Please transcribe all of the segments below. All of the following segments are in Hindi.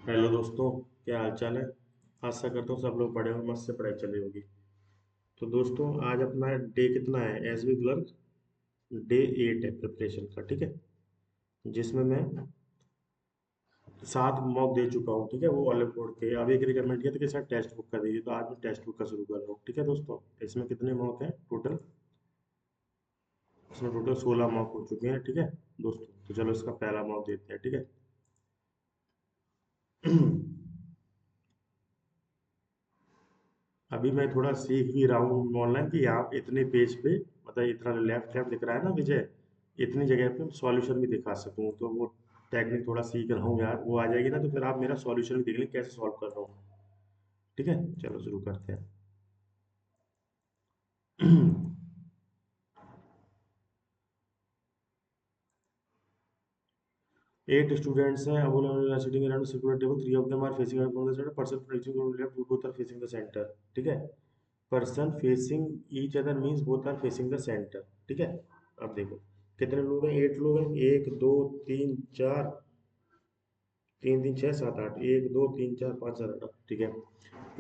हेलो दोस्तों। क्या हाल चाल है। आशा करता हूँ सब लोग पढ़े हो, मस्त से पढ़ाई चल रही होगी। तो दोस्तों आज अपना डे कितना है एसबी क्लर्क। डे 8 है प्रिपरेशन का, ठीक है। जिसमें मैं 7 मॉक दे चुका हूँ, ठीक है। वो वाले बोर्ड के अब एक रिकमेंड किया था कि सर टेक्स्ट बुक का दीजिए, तो आज मैं टेक्स्ट बुक का शुरू कर रहा हूँ, ठीक है दोस्तों। इसमें कितने मॉक हैं टोटल? इसमें टोटल 16 मॉक हो चुके हैं, ठीक है दोस्तों। तो चलो इसका पहला मॉक देते हैं, ठीक है। अभी मैं थोड़ा सीख भी रहा हूँ ऑनलाइन कि यहाँ पे इतने पेज पे, मतलब इतना लेफ्ट लेफ्ट दिख रहा है ना विजय, इतनी जगह पे सॉल्यूशन भी दिखा सकूँ। तो वो टेक्निक थोड़ा सीख रहा हूँ यार, वो आ जाएगी ना तो फिर आप मेरा सॉल्यूशन भी देख लें कैसे सॉल्व कर रहा हूँ। ठीक है, चलो शुरू करते हैं। 8 स्टूडेंट्स हैं, are all sitting around circular table, 3 of them are facing away from the centre, person facing left, both are facing the centre. ठीक है, person facing each other means both are facing the centre. ठीक है। अब देखो कितने लोग हैं, 8 लोग हैं। 1 2 3 4, 3 3 6 7 8, 1 2 3 4 5 7 8, ठीक है।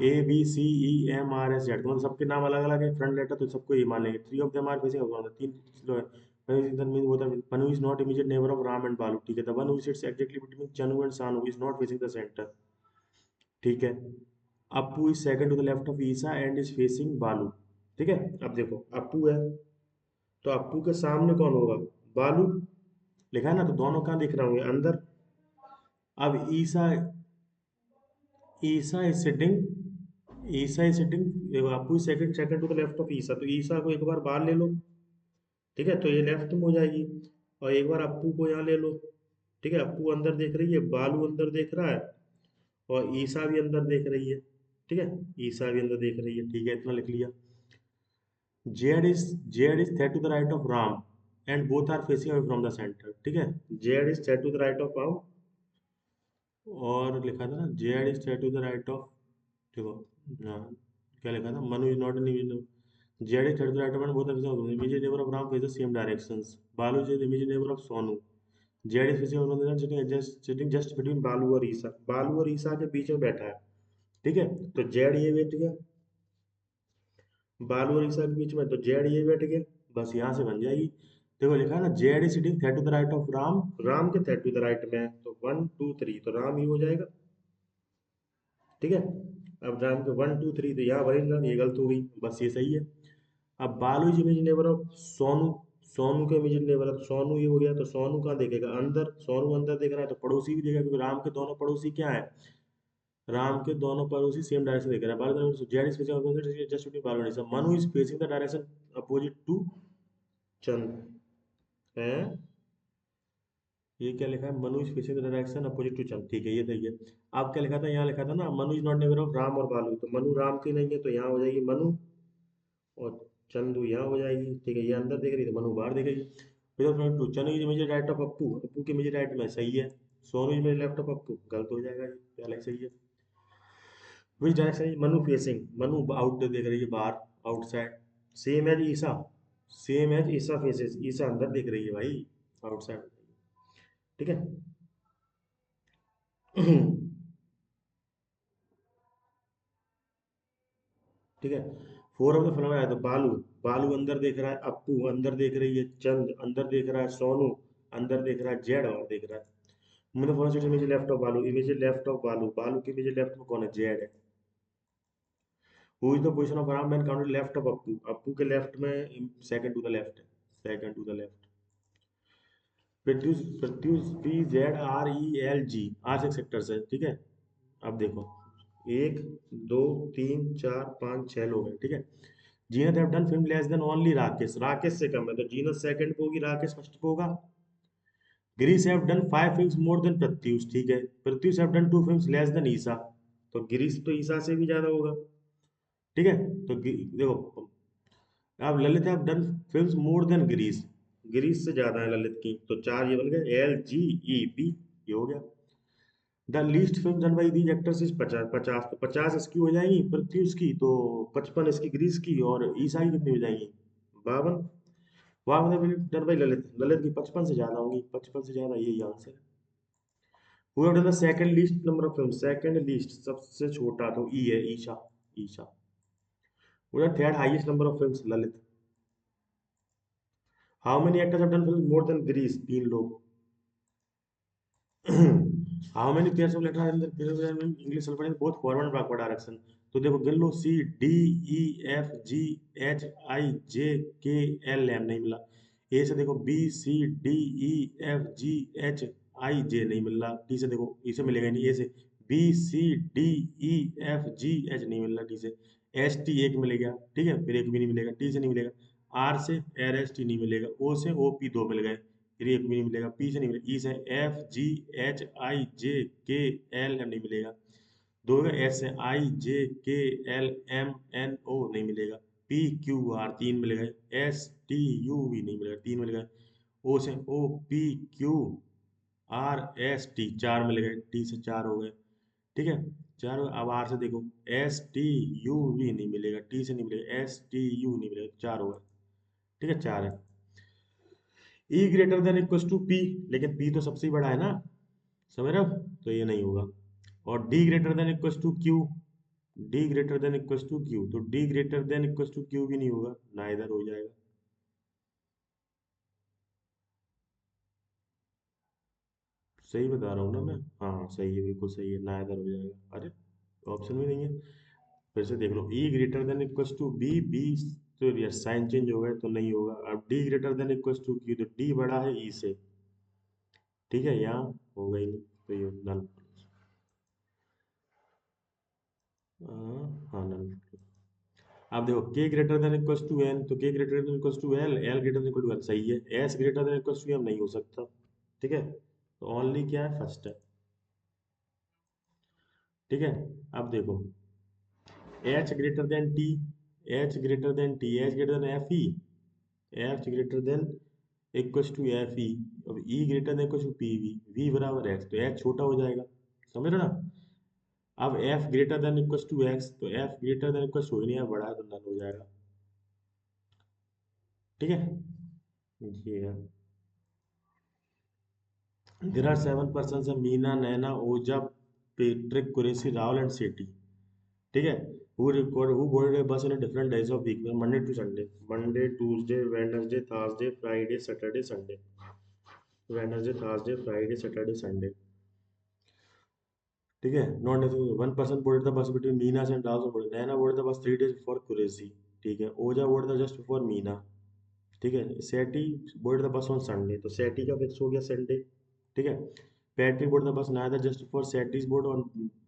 A B C E M R S Z, मतलब सबके नाम अलग अलग है, फ्रंट लेटर तो सबको ये मान लेंगे। 3 of them are facing away, 3 लोग हैं। Mean both are, Panu is not immediate neighbor of Ram and Balu, ठीक है। The one who sits exactly between Chanu and Sanu is not facing the center, ठीक है। Appu is second to the left of Isa and is facing Balu, ठीक है। अब देखो अप्पू है, तो अप्पू के सामने कौन होगा? बालू। लिखा है ना, तो दोनों कहाँ दिख रहे होंगे? अंदर। अब Isa, Isa is sitting, Isa is sitting, Appu is second second to the left of Isa, तो ईसा को एक बार बाहर ले लो, ठीक है। तो ये लेफ्ट में हो जाएगी। और एक बार अप्पू को यहाँ ले लो, ठीक है। अप्पू अंदर देख रही है, बालू अंदर देख रहा है, और ईसा भी अंदर देख रही है, ठीक है। ईसा भी अंदर देख रही है, ठीक है, इतना लिख लिया। Z is set to the right of Ram and both are facing away from the centre, ठीक है। Z is set to the right of Ram, और लिखा था ना Z is set to the right of, देखो, हाँ, क्या लिखा था? Manu is not in Z is set to the right of and both are facing immediate neighbour of Ram face the same directions. बालू is immediate neighbour of Sonu. Z is facing away from the sitting just between बालू और ईसा, बालू और ईसा के बीच में बैठा है, ठीक है। तो जेड ये बैठ गया, बालू और ईसा के बीच में, तो जेड ये बैठ गया, बस यहाँ से बन जाएगी। देखो लिखा है ना, जेड इज सिटिंग थेट to the right of Ram, Ram के थेट टू द राइट में है, तो 1 2 3 तो राम ही हो जाएगा, ठीक है। अब राम के 1 2 3, तो यहाँ वही ये गलत हो गई, बस ये सही है। अब बालू is image neighbour of Sonu, Sonu के इमेज नेबर है, तो सोनू ये हो गया, तो सोनू कहाँ देखेगा? अंदर, सोनू अंदर देख रहा है, तो पड़ोसी भी देखेगा, क्योंकि राम के दोनों पड़ोसी क्या है? राम के दोनों पड़ोसी सेम डायरेक्शन देख रहे हैं। Balu Z is facing opposite just between Balu and Isa. Manu is facing the direction opposite to Chand है। ये क्या लिखा है? Manu is facing the direction opposite to Chand, ठीक है, ये सही है। अब क्या लिखा था? यहाँ लिखा था ना, Manu is not neighbour of Ram और बालू, तो मनु राम की नहीं है, तो यहाँ हो जाएगी मनु, और चंदू यहाँ हो जाएगी, ठीक है। ये अंदर देख रही है, तो मनु बाहर देखेगी। फिर front to Chandu is immediate right of Appu, Appu की इमीडिएट राइट में, सही है। Sonu is immediate left of Appu, गलत हो जाएगा, ये पहले सही है। Which direction is Manu facing? Manu out देख रही है, बाहर, outside. Same as Isa, same as Isa faces, Isa अंदर देख रही है भाई, आउटसाइड, ठीक है। ठीक है। 4 ऑफ द फॉलोइंग आया, तो बालू, बालू अंदर देख रहा है, अप्पू अंदर देख रही है, चंद अंदर देख रहा है, सोनू अंदर देख रहा है, जेड और देख रहा है। मतलब फर्स्ट इमेज लेफ्ट ऑफ बालू, इमेज लेफ्ट ऑफ बालू, बालू की इमेज लेफ्ट में कौन है? जेड है। Who is the position of Ram when counted left of Appu, Appu के लेफ्ट में सेकंड टू द लेफ्ट है, second to the left. Pratyush, Pratyush P Z R E L G, are six sectors है, ठीक है। अब देखो, 1 2 3 4 5 6 लोग हैं, ठीक है। Zeenat have done film less than only Rakesh, Rakesh से कम है, तो जीनत सेकंड पे होगी, राकेश फर्स्ट पे होगा। Girish have done 5 films more than Pratyush, ठीक है। Pratyush have done 2 films less than Isa, तो गिरीश तो ईसा से भी ज्यादा होगा, ठीक है। तो देखो, अब Lalit have done films more then Girish, Girish से ज्यादा है ललित की, तो 4 ये बन गए, एल जी ई पी, ये हो गया। The least film done by these actors is 50 50, तो 50 इसकी हो जाएगी प्रत्युष की, तो 55 इसकी गिरीश की, और ईसा की कितनी हो जाएंगी? 52। वहां मतलब डन बाई ललित, ललित की 55 से ज्यादा होंगी, 55 से ज्यादा, यही आंसर है। Who have done the second least number of film, second least सबसे छोटा तो ई है, Isha, Isha. Who have third highest number of films, Lalit. How many actors have done film more than Greece, तीन लोग। How many pairs of letter in the English alphabet both forward and backward direction. तो देखो गिन लो, C D E F G H I J K L M नहीं मिला। ए से देखो B C D E F G H I J नहीं मिल रहा। डी से देखो, ई से मिलेगा नहीं। ए से B C D E F G H नहीं मिल रहा। डी से एस टी एक मिलेगा, ठीक है, फिर एक भी नहीं मिलेगा। टी से नहीं मिलेगा। आर से एर एस टी नहीं मिलेगा। ओ से ओ पी दो मिल गए, फिर एक भी नहीं मिलेगा। पी से नहीं मिलेगा। ई से F G H I J K L M नहीं मिलेगा। दो है एस से आई J K L M N O नहीं मिलेगा। पी क्यू आर तीन मिल गए। एस टी यू भी नहीं मिलेगा, तीन मिल गए। ओ से O P Q R S T चार मिल गए। टी से चार हो गए, ठीक है, चार हो गए। अब आर से देखो, एस टी यू भी नहीं मिलेगा। टी से नहीं मिलेगा, एस टी यू नहीं मिलेगा, चार हो गए, ठीक है, चार है। E greater than equal to P, लेकिन पी तो सबसे बड़ा है ना, समझ रहे हो, तो ये नहीं होगा। और D greater than equal to Q, D greater than equal to Q, तो D greater than equal to Q भी नहीं होगा, ना इधर हो जाएगा। सही बता रहा हूँ ना मैं, हाँ सही है, बिल्कुल सही है, ना इधर हो जाएगा। अरे ऑप्शन भी नहीं है। फिर से देख लो, E greater than equal to B, B तो यार साइन चेंज हो गए तो नहीं होगा। अब D greater than equal to Q, तो डी बड़ा है ई से, ठीक है, यहाँ होगा ही नहीं, तो ये नल। हाँ नल। अब देखो K greater than equal to N, तो K greater than equal to L, L greater than equal to L, सही है। S greater than equal to M नहीं हो सकता, ठीक है, तो ओनली क्या है, फर्स्ट है, ठीक है। अब देखो, H greater than T, H greater than T, H greater than F E, H greater than equal to F E. अब E greater than equal to P V, V बराबर एक्स, तो एच छोटा हो जाएगा, समझ रहे हो ना। अब F greater than equal to X, तो F greater than equal to हो ही नहीं है, बड़ा है तो नल हो जाएगा, ठीक है, ये है। There are seven persons: Meena, Naina, Ojha, Patrick, Qureshi, Rahul and Sethi, ठीक है। Who boarded a bus in different days of week, Monday to Sunday, Monday Tuesday Wednesday Thursday Friday Saturday Sunday, Wednesday Thursday Friday Saturday Sunday, ठीक है। Not one person boarded the bus between Meena and Rahul, Naina boarded the bus 3 days for Qureshi, ठीक है। Ojha boarded the just for Meena, ठीक है। Sethi boarded the bus on Sunday, तो सेठी का फिक्स हो गया संडे, ठीक है। पैट्रिक बोर्ड था बस नादर जस्ट फॉर सैटीज बोर्ड और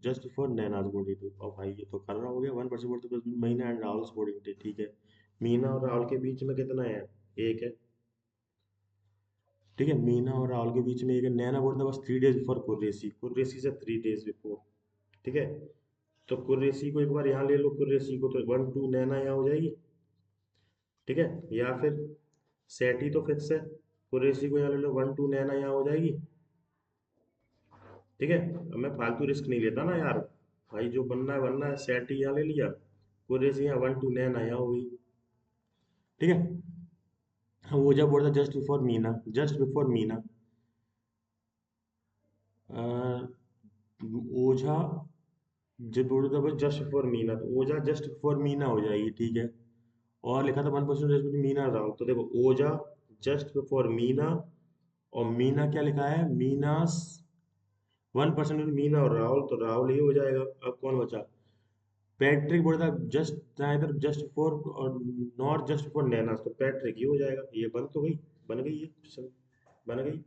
जस्ट फॉर नैनाज बोर्ड, ये तो और भाई ये तो कर रहा हो गया। 1% बोर्ड तो बस महीना एंड राहुल बोर्डिंग थे, ठीक है। मीना और राहुल के बीच में कितना है, एक है, ठीक है। मीना और राहुल के बीच में एक है। नैना बोर्ड था बस 3 days बिफोर कुर्रेसी, कुर्रेसी से 3 days बिफोर, ठीक है। तो कुर्रेसी को एक बार यहाँ ले लो, कुर्रेसी को तो 1 2 नैना यहाँ हो जाएगी, ठीक है। या फिर सैटी तो फिक्स है, कुर्रेसी को यहाँ ले लो, 1 2 नैना यहाँ हो जाएगी, ठीक है। अब मैं फालतू रिस्क नहीं लेता ना यार, भाई जो बनना है, सेट ही यहाँ ले लिया, पूरे से यहाँ 1 2 नैन आया हो गई, ठीक है। हाँ, वो जब बोलता just before Meena, just before Meena, Ojha जब बोलता बस जस्ट बिफोर मीना, तो ओझा जस्ट बिफोर मीना हो जाएगी, ठीक है। और लिखा था 1% जस्ट बिफोर मीना राव, तो देखो ओझा जस्ट बिफोर मीना, और मीना क्या लिखा है, मीनास 1% मीना और राहुल, तो राहुल ही हो जाएगा। अब कौन बचा, पैट्रिक बोला था जस्ट इधर जस्ट फॉर और नॉट जस्ट फॉर नैना, तो पैट्रिक ही हो जाएगा। ये बन तो गई, बन गई ये क्वेश्चन, बन गई,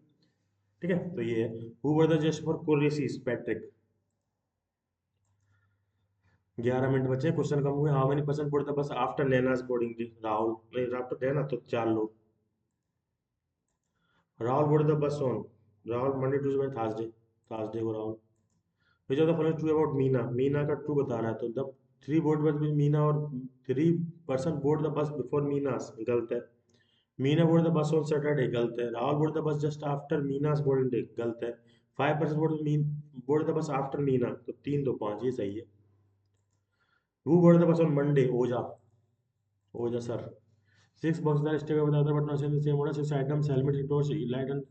ठीक है। तो ये है who were the just for कोरेसिस, पैट्रिक। 11 मिनट बचे, क्वेश्चन कम हुए। हाउ मेनी परसेंट बोर्ड था बस आफ्टर नैनास बोर्डिंग थी, राहुल नहीं, आफ्टर नैना तो चार लोग। Rahul board the bus on, Rahul Monday Tuesday Thursday, Thursday को Rahul. Which of the following true about Meena, Meena का ट्रू बताना है, तो द थ्री बोर्ड बस मीना, और 3% board the bus before Meena's, गलत है। Meena board the bus on Saturday, गलत है। Rahul board the bus just after Meena's boarding day, गलत है। 5% board the bus after Meena, तो 3 2 5 ये सही है। Who board the bus on Monday, Ojha, Ojha sir. 6 boxes are stacked with other but not in the same order, 6 items, helmet, torch, light and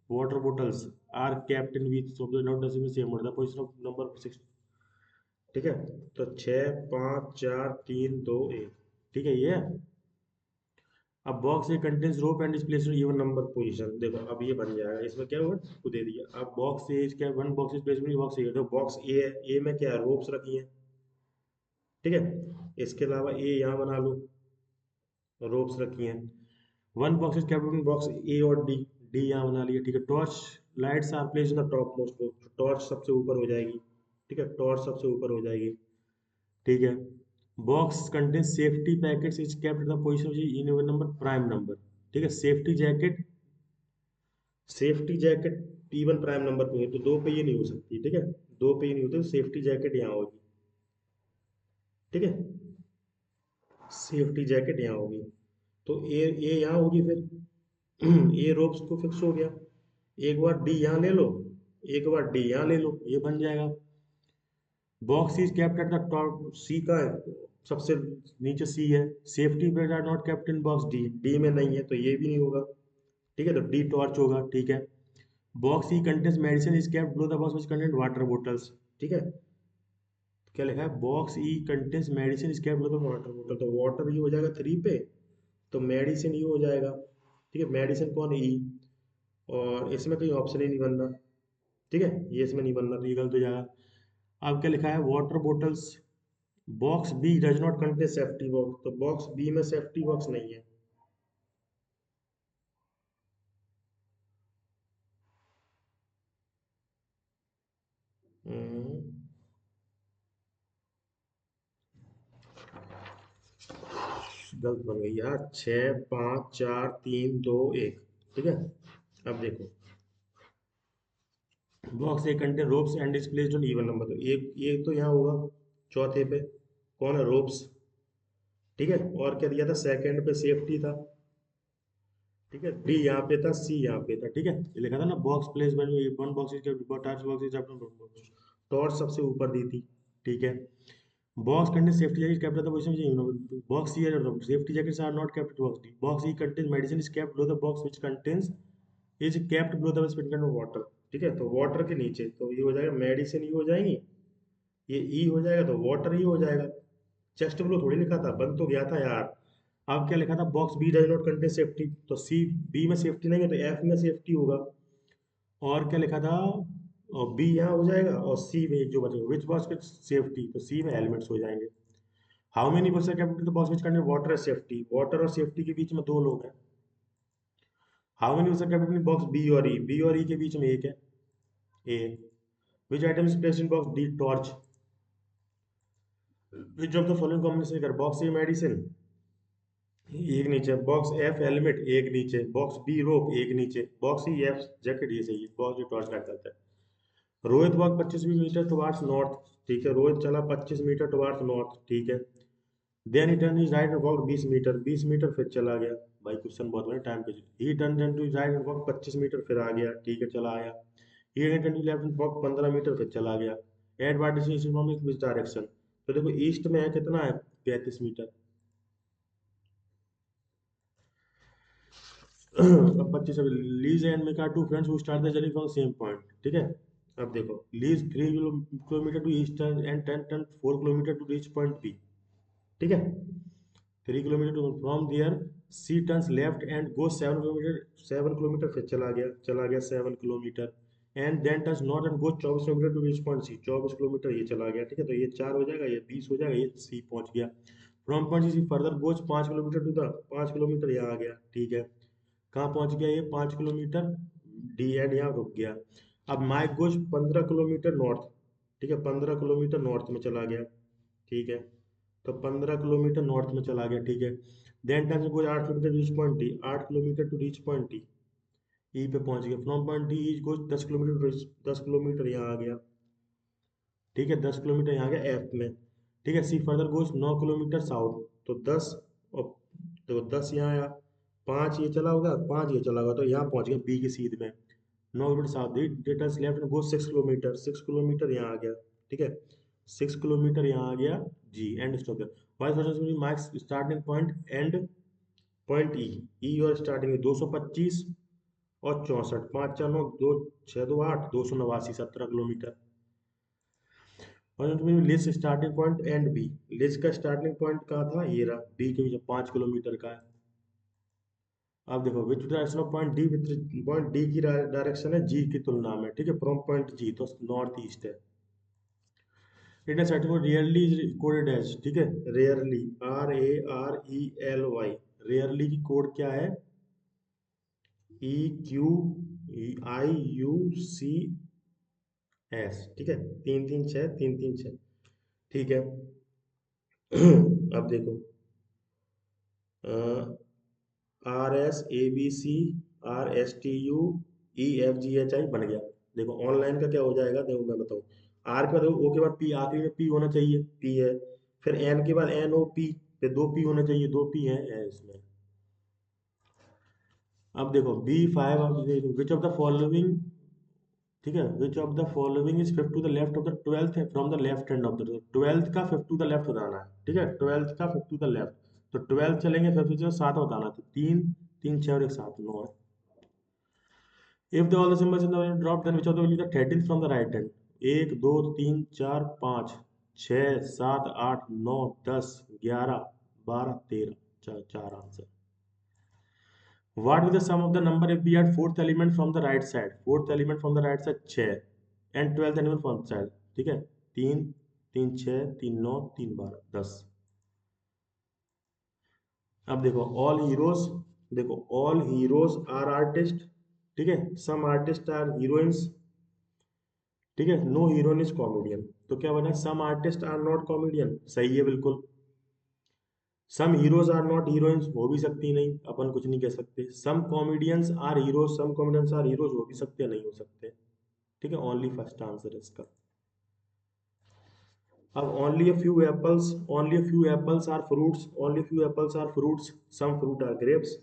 water bottles are kept in which of the not necessarily same order, the position of number 6, ठीक है। तो 6 5 4 3 2 1, ठीक है ये। अब box A contains rope and is placed in even number position, देखो अब ये बन जाएगा, इसमें क्या हुआ को दे दिया। अब बॉक्स ए क्या, one box is placed in box A, तो बॉक्स ए है, ए में क्या है, रोप्स रखी हैं, ठीक है। इसके अलावा ए यहाँ बना लो, रोप्स रखी हैं। One box is kept in box A और डी, डी यहाँ बना लिया, ठीक है। Torch lights are placed in the top most, torch सबसे ऊपर हो जाएगी, ठीक है, टॉर्च सबसे ऊपर हो जाएगी, ठीक है। Box contain safety packets is kept in the position in even number prime number, ठीक है। Safety jacket, safety jacket even prime number पे है, तो दो पे ये नहीं हो सकती, ठीक है, दो पे ये नहीं होती, तो सेफ्टी जैकेट यहाँ होगी, ठीक है, सेफ्टी जैकेट यहाँ होगी। तो ए यहाँ होगी फिर ए रोप्स को फिक्स हो गया। एक बार डी यहाँ ले लो, एक बार डी यहाँ ले लो, ये बन जाएगा। Box is kept at the top, C का है सबसे नीचे, सी है। Safety belt are not kept in box D, D में नहीं है तो ये भी नहीं होगा, ठीक है, तो डी टॉर्च होगा, ठीक है। Box E contains medicine is kept below the box which contain water bottles, ठीक है। क्या लिखा है, box E contains medicine is kept below the water बोतल, तो वाटर ये हो जाएगा 3 पे, तो मेडिसिन ये हो जाएगा, ठीक है। मेडिसिन कौन है, ई, और इसमें कहीं ऑप्शन ही नहीं बन रहा, ठीक है, ये इसमें नहीं बन रहा, तो ये गलत हो जाएगा। अब क्या लिखा है, water bottles, box B does not contain safety box, तो बॉक्स बी में सेफ्टी बॉक्स नहीं है। हम्म, गलत बन गई यार, 6 5 4 3 2 1, ठीक है। अब देखो, box A contain ropes and is placed on even number, तो एक तो यहाँ होगा चौथे पे, कौन है, रोप्स, ठीक है। और क्या दिया था, सेकंड पे सेफ्टी था, ठीक है। डी यहाँ पे था, सी यहाँ पे था, ठीक है। ये लिखा था ना, box place one box is torch box is torch सबसे ऊपर दी थी, ठीक है। Box contain safety jacket kept at the position, box C safety jackets are not kept box D, box E contain medicine is kept below the box which contains is kept below the spin contain water, ठीक है। तो वाटर के नीचे, तो ये हो जाएगा मेडिसिन, ये हो जाएंगी, ये ई हो जाएगा, तो वाटर ही हो जाएगा। चेस्ट ब्लो थोड़ी लिखा था, बन तो गया था यार। अब क्या लिखा था, box B does not contain safety, तो सी, बी में सेफ्टी नहीं है तो एफ में सेफ्टी होगा। और क्या लिखा था, और बी यहाँ हो जाएगा, और सी में एक जो बचेगा विच बॉक्स विच सेफ्टी, तो सी में हेलमेट्स हो जाएंगे। How many box are kept in the box which contain water and safety, water और सेफ्टी के बीच में दो लोग हैं। How many box are kept in box B और ई, बी और ई के बीच में एक है, A. Which item is placed in box D, torch. Which of the following combination कर, बॉक्स ए मेडिसिन एक नीचे, बॉक्स एफ हेलमेट एक नीचे, बॉक्स बी रोप एक नीचे, बॉक्स ई एफ जैकेट, ये सही है, बॉक्स ये टॉर्च लाइट करता है। Rohit walk 25 metre towards north, ठीक है, रोहित चला 25 मीटर टुवार्ड्स नॉर्थ, ठीक है। Then he turn his right and walk 20 metre, 20 metre फिर चला गया। भाई क्वेश्चन बहुत बड़ा, टाइम पे। He turn to right and walk 25 metre फिर आ गया, ठीक है, चला आया। He turn to left and walk 15 metre फिर चला गया। At what distance from which direction, तो देखो ईस्ट में है, कितना है, 35 मीटर। अब 25, Liz and Mac are two friends who start the journey from same point, ठीक है। अब देखो, Liz 3 kilometre to eastern and 10 4 kilometre to reach point B, ठीक है। 3 kilometre to from there, she turns left and go 7 kilometre, 7 kilometre फिर चला गया 7 kilometre, and then turns north and go 24 kilometre to reach point C, 24 kilometre ये चला गया, ठीक है। तो ये 4 हो जाएगा, ये 20 हो जाएगा, ये सी पहुंच गया। From point C further goes 5 kilometre to the, 5 kilometre यहाँ आ गया, ठीक है। कहाँ पहुंच गया ये, 5 किलोमीटर, डी एंड यहाँ रुक गया। अब माइक गोज 15 किलोमीटर नॉर्थ, ठीक है, 15 किलोमीटर नॉर्थ में चला गया, ठीक है। तो 15 किलोमीटर नॉर्थ में चला गया, ठीक है। Then time goes 8 kilometre reach point D, 8 kilometre to reach point D, E पे पहुंच गया। From point D is goes 10 kilometre, 10 kilometre यहाँ आ गया, ठीक है, 10 किलोमीटर यहाँ आ गया एफ में, ठीक है। सी फर्दर गोज 9 किलोमीटर साउथ, तो 10, और तो 10 यहाँ आया, 5 ये चला होगा, 5 ये चला होगा, तो यहाँ पहुंच गया बी की सीध में। 9 किलोमीटर साउथ, डेटा लेफ्ट में गो 6 किलोमीटर, 6 किलोमीटर यहाँ आ गया, ठीक है, 6 किलोमीटर यहाँ आ गया, जी एंड स्टॉप है। Vice marks starting point and point E, E और स्टार्टिंग 225 और 64, 5 4 9 2 6 2 8, 289, 17 किलोमीटर। और तुम्हें list starting point and B, list का स्टार्टिंग पॉइंट कहाँ था, ये रहा, बी के पीछे 5 किलोमीटर का है। अब देखो which direction of point D, with point D की डायरेक्शन है जी की तुलना में, ठीक है, फ्रॉम पॉइंट जी, तो नॉर्थ ईस्ट है। It is certified rarely is coded as, ठीक है, रेयरली, RARELY, रेयरली की कोड क्या है, EQIUCS, ठीक है, 336 336, ठीक है। अब देखो RSABCRSTUEFGHI बन गया। देखो ऑनलाइन का क्या हो जाएगा, देखो मैं बताऊँ, आर के बाद ओ के बाद पी, आखिरी में पी होना चाहिए, पी है, फिर एन के बाद NOP, फिर 2 पी होना चाहिए, 2 पी है इसमें। अब देखो B5, अब विच ऑफ द फॉलोइंग, ठीक है, which of the following is fifth to the left of the twelfth from the left hand of the, twelfth का फिफ्थ टू द लेफ्ट बताना है, ठीक है, ट्वेल्थ का फिफ्थ टू द लेफ्ट, तो ट्वेल्थ चलेंगे, फिफ्थ से 7 बताना, तो 3 3 6 और एक 7 9 है। If the all the symbols in the line drop, then which of the will be the 13th from the right hand? 1 2 3 4 5 6 7 8 9 10 11 12 13, चार answer. What will the sum of the number if we add fourth element from the right side? Fourth element from the right side 6 and 12th element from the side, ठीक है, 3 3 6 3 9 3 12 10। अब देखो ऑल हीरोज, देखो ऑल हीरोज आर आर्टिस्ट, ठीक है, सम आर्टिस्ट आर हीरोइंस, ठीक है, नो हीरोइन इज कॉमेडियन, तो क्या बना, some artist are not comedian, सही है बिल्कुल। Some heroes are not heroines, हो भी सकती नहीं, अपन कुछ नहीं कह सकते। Some comedians are heroes, some comedians are heroes, हो भी सकते हैं, नहीं हो सकते, ठीक है, ओनली फर्स्ट आंसर है इसका। अब only a few apples, only a few apples are fruits, only few apples are fruits, some fruit are grapes,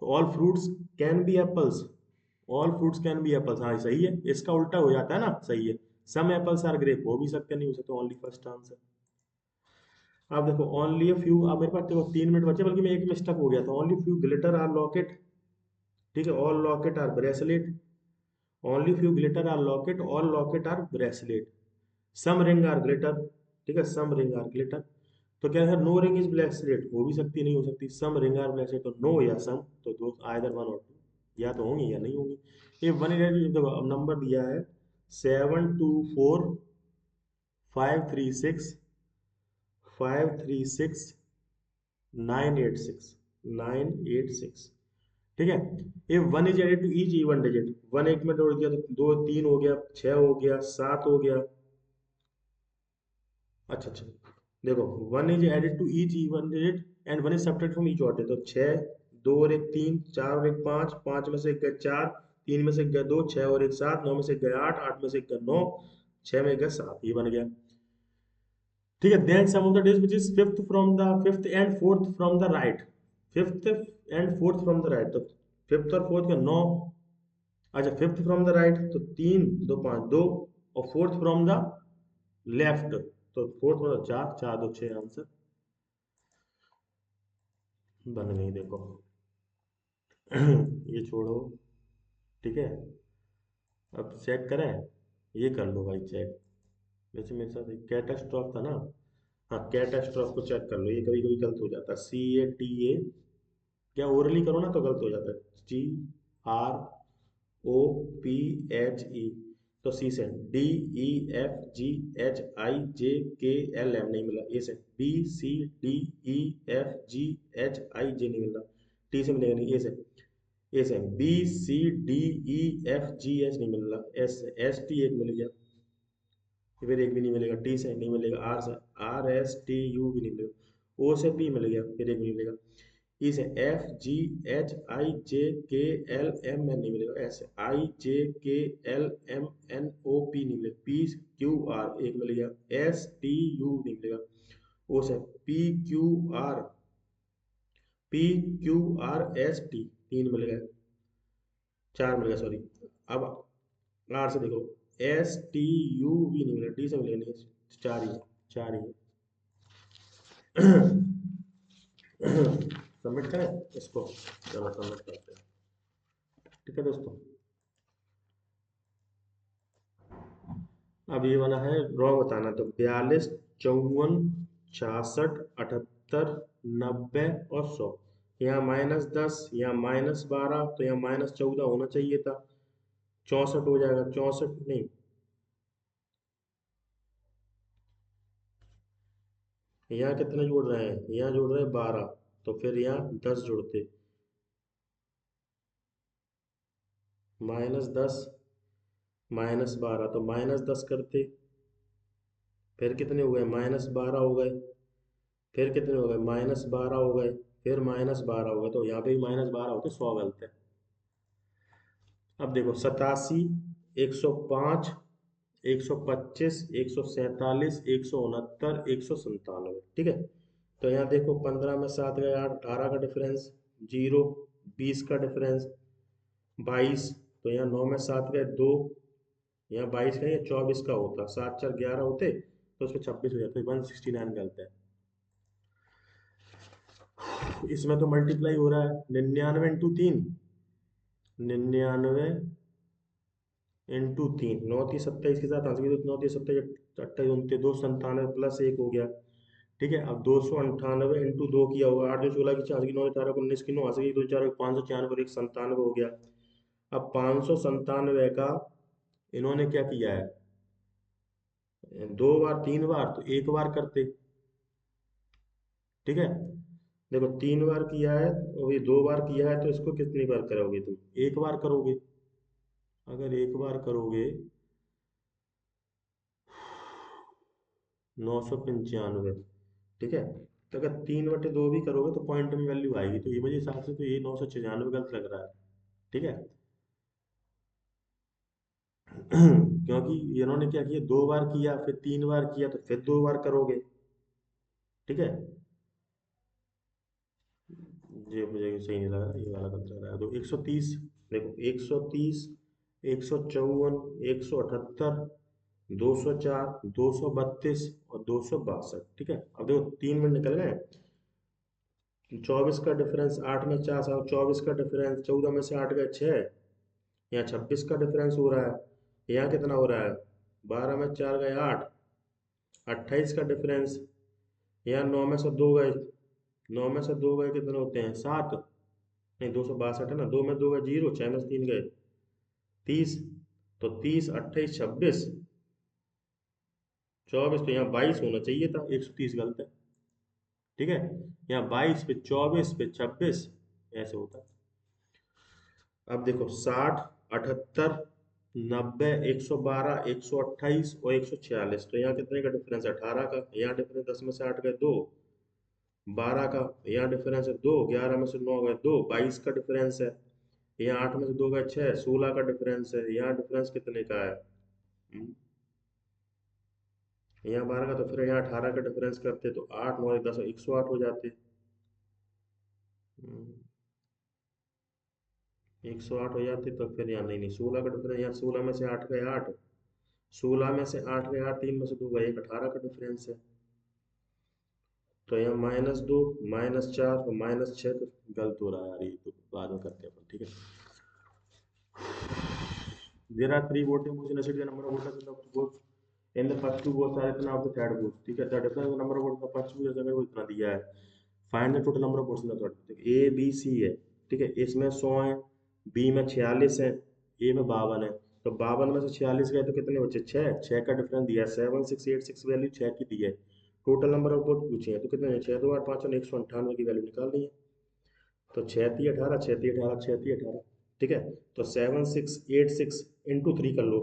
तो all fruits can be apples, all fruits can be apples, हाँ सही है, इसका उल्टा हो जाता है ना, सही है, सम एप्पल्स आर ग्रेप, हो भी सकते नहीं हो सकते, ओनली फर्स्ट आंसर। अब देखो ओनली अ फ्यू, अब मेरे पास देखो 3 मिनट बचे, बल्कि मैं एक मिस्टेक हो गया था, only few glitter are locket, ठीक है, all locket are bracelet, only few glitter are locket, all locket are bracelet, some ring are glitter, ठीक है, सम रिंग आर ग्लिटर, तो क्या है, नो रिंग इज ब्रेसलेट, हो भी सकती नहीं हो सकती, सम रिंग आर ब्रेसलेट, तो नो या सम, तो दो आइदर वन और टू, या तो होंगी या नहीं होंगी। ये वन देखो अब नंबर दिया है 7 2 4 5 3 6 9 8 6 ठीक है। ये one is added to each even digit, one एक में जोड़ दिया तो 2 3 हो गया, 6 हो गया, 7 हो गया। अच्छा अच्छा, देखो one is added to each even digit and one is subtracted from each odd digit, तो 6 2 और एक 3, 4 और एक 5, 5 में से एक गया 4, 3 में से एक गया 2, 6 और एक 7, 9 में से एक गया 8, 8 में से एक गया 9, 6 में एक गया 7, ये बन गया, ठीक है। Then sum of the days which is fifth from the, fifth and fourth from the right, fifth and fourth from the right, तो फिफ्थ और फोर्थ का 9, अच्छा फिफ्थ फ्रॉम द राइट तो 3 2 5 2, और फोर्थ फ्रॉम द लेफ्ट, तो फोर्थ फ्रॉम 4 4 2 6 आंसर बन गई, देखो। ये छोड़ो, ठीक है, अब चेक करें, ये कर लो भाई चेक, वैसे मेरे साथ एक कैटास्ट्रॉफ था ना, हाँ कैटास्ट्रॉफ को चेक कर लो, ये कभी कभी गलत हो जाता है, CATA, क्या ओरली करो ना तो गलत हो जाता है, TROPHE, तो सी से DEFGHIJKLM नहीं मिला, ए से BCDEFGHIJ नहीं मिला, टी से मिलेगा नहीं, ए से BCDEFGH नहीं मिल रहा, एस से ST एक मिल गया, फिर एक भी नहीं मिलेगा, टी से नहीं मिलेगा, आर से RSTU भी नहीं मिलेगा, ओ से पी मिल गया, फिर एक भी नहीं मिलेगा, ई से FGHIJKLM नहीं मिलेगा, एस से IJKLMNOP नहीं मिलेगा, PQR एक मिल गया, STU नहीं मिलेगा, ओ से PQRST तीन मिल गए, चार मिल गया सॉरी। अब आर से देखो STU भी नहीं मिला, डी से मिलेगा नहीं, चार ही है, चार ही है। सबमिट करें इसको, चलो सबमिट करते हैं। ठीक है दोस्तों। अब ये वाला है रॉ बताना, तो 42, 54, 66, 78, 90 और 100। यहाँ -10, यहाँ -12, तो यहाँ -14 होना चाहिए था, 64 हो जाएगा, 64 नहीं, यहाँ कितने जोड़ रहे हैं, यहाँ जोड़ रहे हैं 12, तो फिर यहाँ 10 जोड़ते, -10, -12, तो -10 करते, फिर कितने हो गए, -12 हो गए, फिर कितने हो गए, -12 हो गए, फिर -12 हो गए, तो यहाँ पे भी -12 होते, 100 गलत है। अब देखो 87, 105, 125, 147, 169, 197, ठीक है। तो यहाँ देखो 15 में 7 गए 8, 18 का डिफरेंस, जीरो, 20 का डिफरेंस, 22, तो यहाँ 9 में 7 गए 2, यहाँ 22 का, ये 24 का होता, 7 4 11 होते, तो उसमें 26 हो जाते, 169 गलत है। इसमें तो मल्टीप्लाई हो रहा है, 99 × 3, 99 × 3, 9 × 3 = 27 के साथ हंस गई, तो 9 × 3 = 28, 29, 297 प्लस 1 हो गया, ठीक है। अब 298 × 2 किया होगा, 8 2 16 की 4 की 9 4 19 की 9 हंस गई, 2 4 596 और 1 97 हो गया। अब 597 का इन्होंने क्या किया है, 2 बार 3 बार, तो 1 बार करते, ठीक है। देखो 3 बार किया है और ये 2 बार किया है, तो इसको कितनी बार करोगे तुम, 1 बार करोगे। अगर 1 बार करोगे, 995, ठीक है। तो अगर 3/2 भी करोगे तो पॉइंट में वैल्यू आएगी, तो ये मुझे हिसाब से तो ये 996 गलत लग रहा है, ठीक है। क्योंकि इन्होंने क्या किया, 2 बार किया, फिर 3 बार किया, तो फिर 2 बार करोगे, ठीक है। ये मुझे सही नहीं लग रहा, ये वाला गलत लग रहा है, तो 130, देखो 130, 154, 178, 204, 232 और 262, ठीक है। अब देखो 3 मिनट निकल गए, 24 का डिफरेंस, 8 में 4 7, 24 का डिफरेंस, 14 में से 8 गए 6, यहाँ 26 का डिफरेंस हो रहा है, यहाँ कितना हो रहा है, 12 में 4 गए 8, 28 का डिफरेंस, यहाँ 9 में से 2 गए, 9 में से 2 गए कितने होते हैं, 7, नहीं 262 है ना, 2 में 2 गए 0, 6 में से 3 गए 30, तो 30, 28, 26, 24, तो यहाँ 22 होना चाहिए था, 130 गलत है, ठीक है। यहाँ 22 पे 24 पे 26 ऐसे होता है। अब देखो 60, 78, 90, 112, 128 और 146, तो यहाँ कितने का डिफरेंस है, 18 का, यहाँ डिफरेंस 10 में से 8 गए 2, 12 का, यहाँ डिफरेंस है 2, 11 में से 9 गए 2, 22 का डिफरेंस है, यहाँ 8 में से 2 गए 6, 16 का डिफरेंस है, यहाँ डिफरेंस कितने का है, हम्म, यहाँ 12 का, तो फिर यहाँ 18 का डिफरेंस करते, तो 8 9 10 108 हो जाते, 108 हो जाते, तो फिर यहाँ नहीं नहीं 16 का डिफरेंस, यहाँ 16 में से 8 गए 8, 16 में से 8 गए 8, 3 में से 2 गए 1, 18 का डिफरेंस है, तो यहाँ -2, -4 और -6, तो गलत हो रहा है यार, ये तो बाद में करते हैं अपन, ठीक है। There are three voting booths in a city. The number of voters in the booth in the first two booths are इतना of the third booth, ठीक है। The difference in the number of votes in the first booth जैसे वो इतना दिया है, find the total number of votes in the third. A B C है, ठीक है, इसमें 100 है, बी में 46 है, ए में 52 है, तो 52 में से 46 गए तो कितने बचे, 6, 6 का डिफरेंस दिया है, 7686 वैल्यू 6 की दी है, टोटल नंबर ऑफ वोट पूछे हैं, तो कितने 6 2 8 5 और 198 की वैल्यू निकालनी है, तो 36 18, 36 18, 36 18, ठीक है। तो 7686 इंटू 3 कर लो,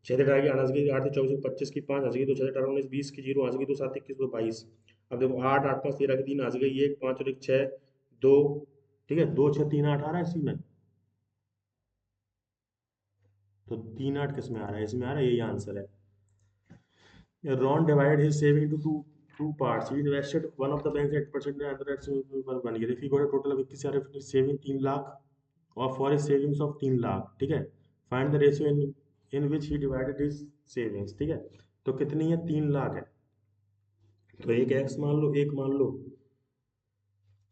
6 18 की 8 की 8 24 25 की 5 हंस गई, तो 6 18 19 20 की 0 हंस गई, तो 7 21 तो 22। अब देखो 8 8 5 13 की 3 हंस गई, 1 5 और 1 6 2, ठीक है, 2 6 3 8 आ रहा है इसी में, तो 3 8 किस में आ रहा है, इसमें आ रहा है, यही आंसर है। Ron divided his saving into two parts. He invested one of the bank's 8% and other at 1 year. If he got a total of 21 if he saving 3 lakh or for his savings of 3 lakh, ठीक है। Find the ratio in which he divided his savings, ठीक है। तो कितनी है, 3 लाख है, तो एक x मान लो, एक मान लो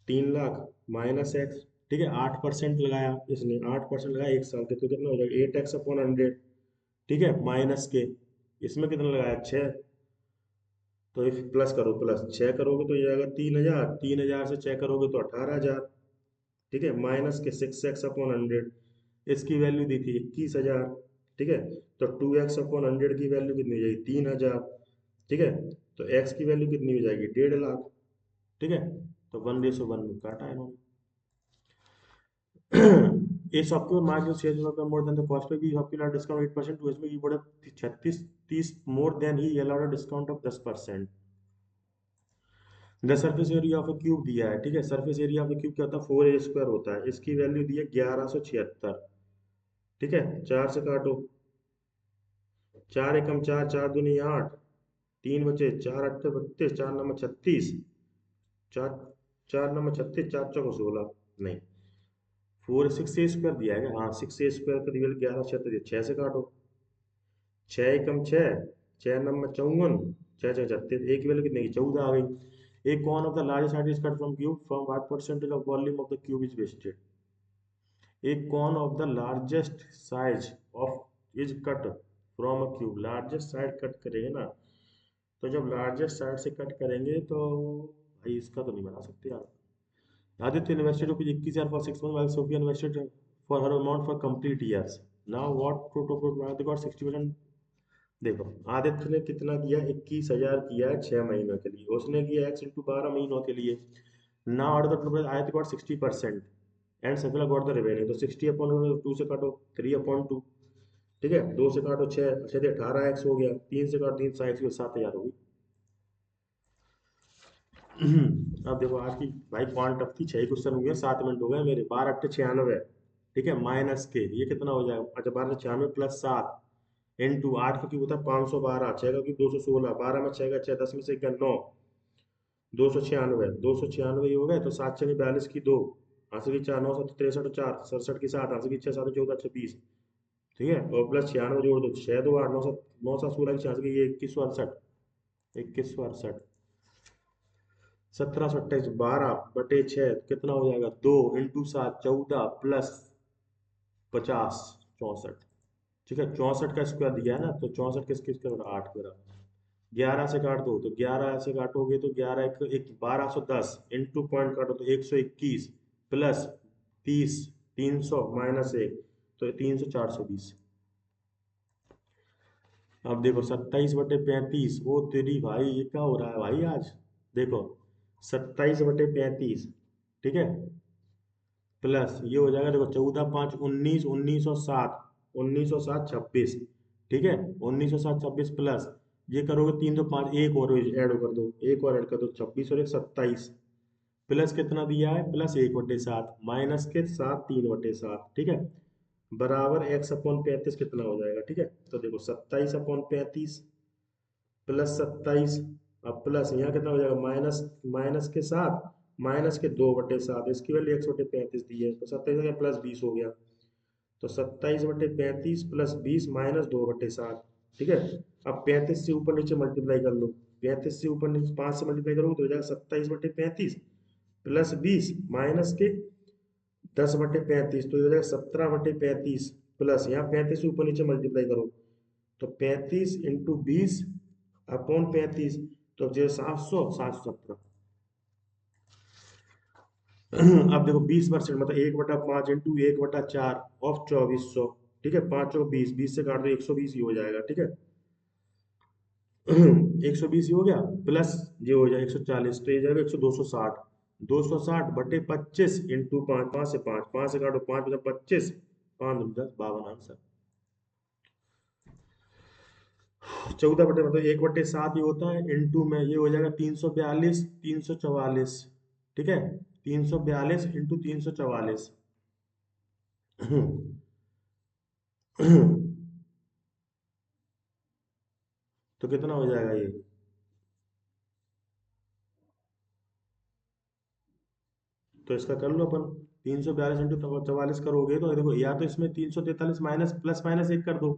3 लाख माइनस एक्स, ठीक है 8% लगाया इसने, 8% लगाया 1 साल के, तो कितना हो जाएगा 8x/100। ठीक है माइनस के इसमें कितना लगाया 6, तो इफ प्लस करो, प्लस 6 करोगे तो ये आएगा 3,000, 3,000 से 6 करोगे तो 18,000। ठीक है माइनस के 6x/100, इसकी वैल्यू दी थी 21,000। ठीक है तो 2x/100 की वैल्यू कितनी हो जाएगी 3,000। ठीक है तो x की वैल्यू कितनी हो जाएगी 1.5 लाख। ठीक है तो 1:1 में काटा इन्होंने। A shopkeeper marked his shares of more than the cost of the shopkeeper discount 8% to इसमें he would have 36 30 more than he allowed a discount of 10%। The surface area of A cube दिया है। ठीक है surface area of A cube क्या होता है 4a² होता है, इसकी वैल्यू दी है 1176। ठीक है 4 से काटो, 4 एकम 4, 4 दूनी 8, 3 बचे, 4 अट्ठे 32, 4 नंबर 36, 4 4 नंबर 36, 4 चौको 16, नहीं 4 6a² दिया है क्या? हाँ 6a² का दिया 1176 दिया, 6 से काटो, 6 एकम 6, 6 नंबर 54, 6 6 36, एक की वैल्यू कितनी की 14 आ गई। एक cone of the largest side is cut from cube, from what percentage of volume of the cube is wasted. एक cone of the largest size of is cut from a cube, largest side cut करेंगे ना, तो जब लार्जेस्ट साइड से कट करेंगे तो भाई इसका तो नहीं बना सकते यार। Aditya invested rupees 21,000 for 6 month while Sophia invested for her amount for complete years. Now what total got 60%। देखो आदित्य ने कितना किया 21,000 किया है 6 महीनों के लिए, उसने किया x इंटू 12 महीनों के लिए। ना order the total Aditya got 60% and Safala got the revenue, तो 60/2 से काटो 3/2। ठीक है 2 से काटो 6, 6 18x हो गया, 3 से काटो 3 7x 7,000 होगी। अब देखो आज की भाई पॉइंट टफ थी, 6 क्वेश्चन हुए 7 मिनट हो गए मेरे, 12 8 96। ठीक है माइनस के ये कितना हो जाएगा, अच्छा 12 96 प्लस 7 इंटू 8 का क्यूब होता है 512, 6 का क्यूब 216, 12 में 6 का 6, 10 में से 9, 296, 296 ये हो गए, तो 7 6 42 की 2, आंसर की 4 9 7 63 4 67 की 7, आंसर की 6 7 14 26। ठीक है और प्लस 96 जोड़ दो, 6 2 8 9 7 9 7 16 की, आंसर की ये 2168, 2168, 1728, 12/6 कितना हो जाएगा 2 इंटू 7 14 प्लस 50 64। ठीक है 64 का स्क्वायर दिया है ना, तो 64 किसके स्क्वायर 8 के बराबर। 11 से काट दो, तो 11 से काटोगे तो 11 एक 1210 इंटू पॉइंट काटो तो 121 प्लस 30, 300 माइनस 1, तो 300 420। अब देखो 27/35, वो तेरी भाई ये क्या हो रहा है भाई आज। देखो 27/35, ठीक है प्लस ये हो जाएगा, देखो 14 5 19, 1907, 1907 26। ठीक है 1907 26 प्लस ये करोगे 3 2 5, एक और ऐड कर दो, एक और ऐड कर दो 26 और एक 27, प्लस कितना दिया है प्लस 1/7 माइनस के 7 3/7। ठीक है बराबर x/35 कितना हो जाएगा। ठीक है तो देखो 27/35 प्लस 27, अब प्लस यहाँ कितना हो जाएगा माइनस, माइनस के 7 माइनस के 2/7, इसकी वैल्यू x/35 दी है, तो 27 का प्लस 20 हो गया, तो 27/35 प्लस 20 माइनस 2/7। ठीक है अब 35 से ऊपर नीचे मल्टीप्लाई कर लो, 35 से ऊपर नीचे 5 से मल्टीप्लाई करोगे तो हो जाएगा 27/35 प्लस 20 माइनस के 10/35, तो ये हो जाएगा 17/35 प्लस यहाँ 35 से ऊपर नीचे मल्टीप्लाई करो, तो 35 इंटू 20/35, तो जो 700 717। अब देखो 20% मतलब 1/5 इंटू 1/4 ऑफ 2400। ठीक है 5 चौक 20, 20 से काट दो 120 ही हो जाएगा। ठीक है 120 ही हो गया, प्लस ये हो जाएगा 140, तो ये जाएगा 260, 260/25 इंटू 5, 5 से 5, 5 से काटो 5 मतलब 25, 5 10 52 आंसर। 14 मतलब 1/7 ही होता है, इंटू में ये हो जाएगा 342 344। ठीक है 342 इंटू 344। तो कितना हो जाएगा ये, तो इसका कर लो अपन, 342 इंटू 44 करोगे तो देखो या तो इसमें 343 माइनस प्लस माइनस एक कर दो।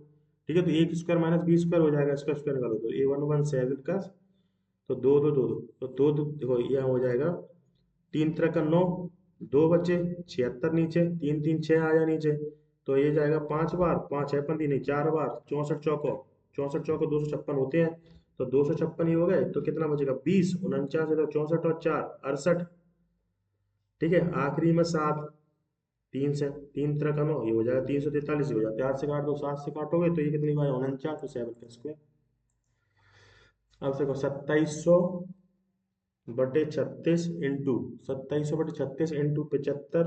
ठीक है तो एक स्क्वायर माइनस बी स्क्वायर हो जाएगा, इसका स्क्वायर कर दो तो A117 का, तो दो दो दो दो, तो दो दो देखो यह हो जाएगा 3 3 का 9, दो बचे, 76 नीचे, तीन तीन छः आ जाए नीचे, तो ये जाएगा 5 बार, पाँच है पंदी नहीं, 4 बार, 64 चौको, 64 चौको 256 होते हैं, तो 256 ही हो गए, तो कितना बचेगा 20, 49 है तो 64 और 4 68। ठीक है, आखिरी में 7, तीन से तीन तरह का 9, ये हो जाएगा 343 हो जाता है, 8 से काट दो, 7 से काटोगे तो ये कितनी बार 49, तो 7 का स्क्वायर। अब देखो 2700/36 इंटू 2700/36 इंटू 75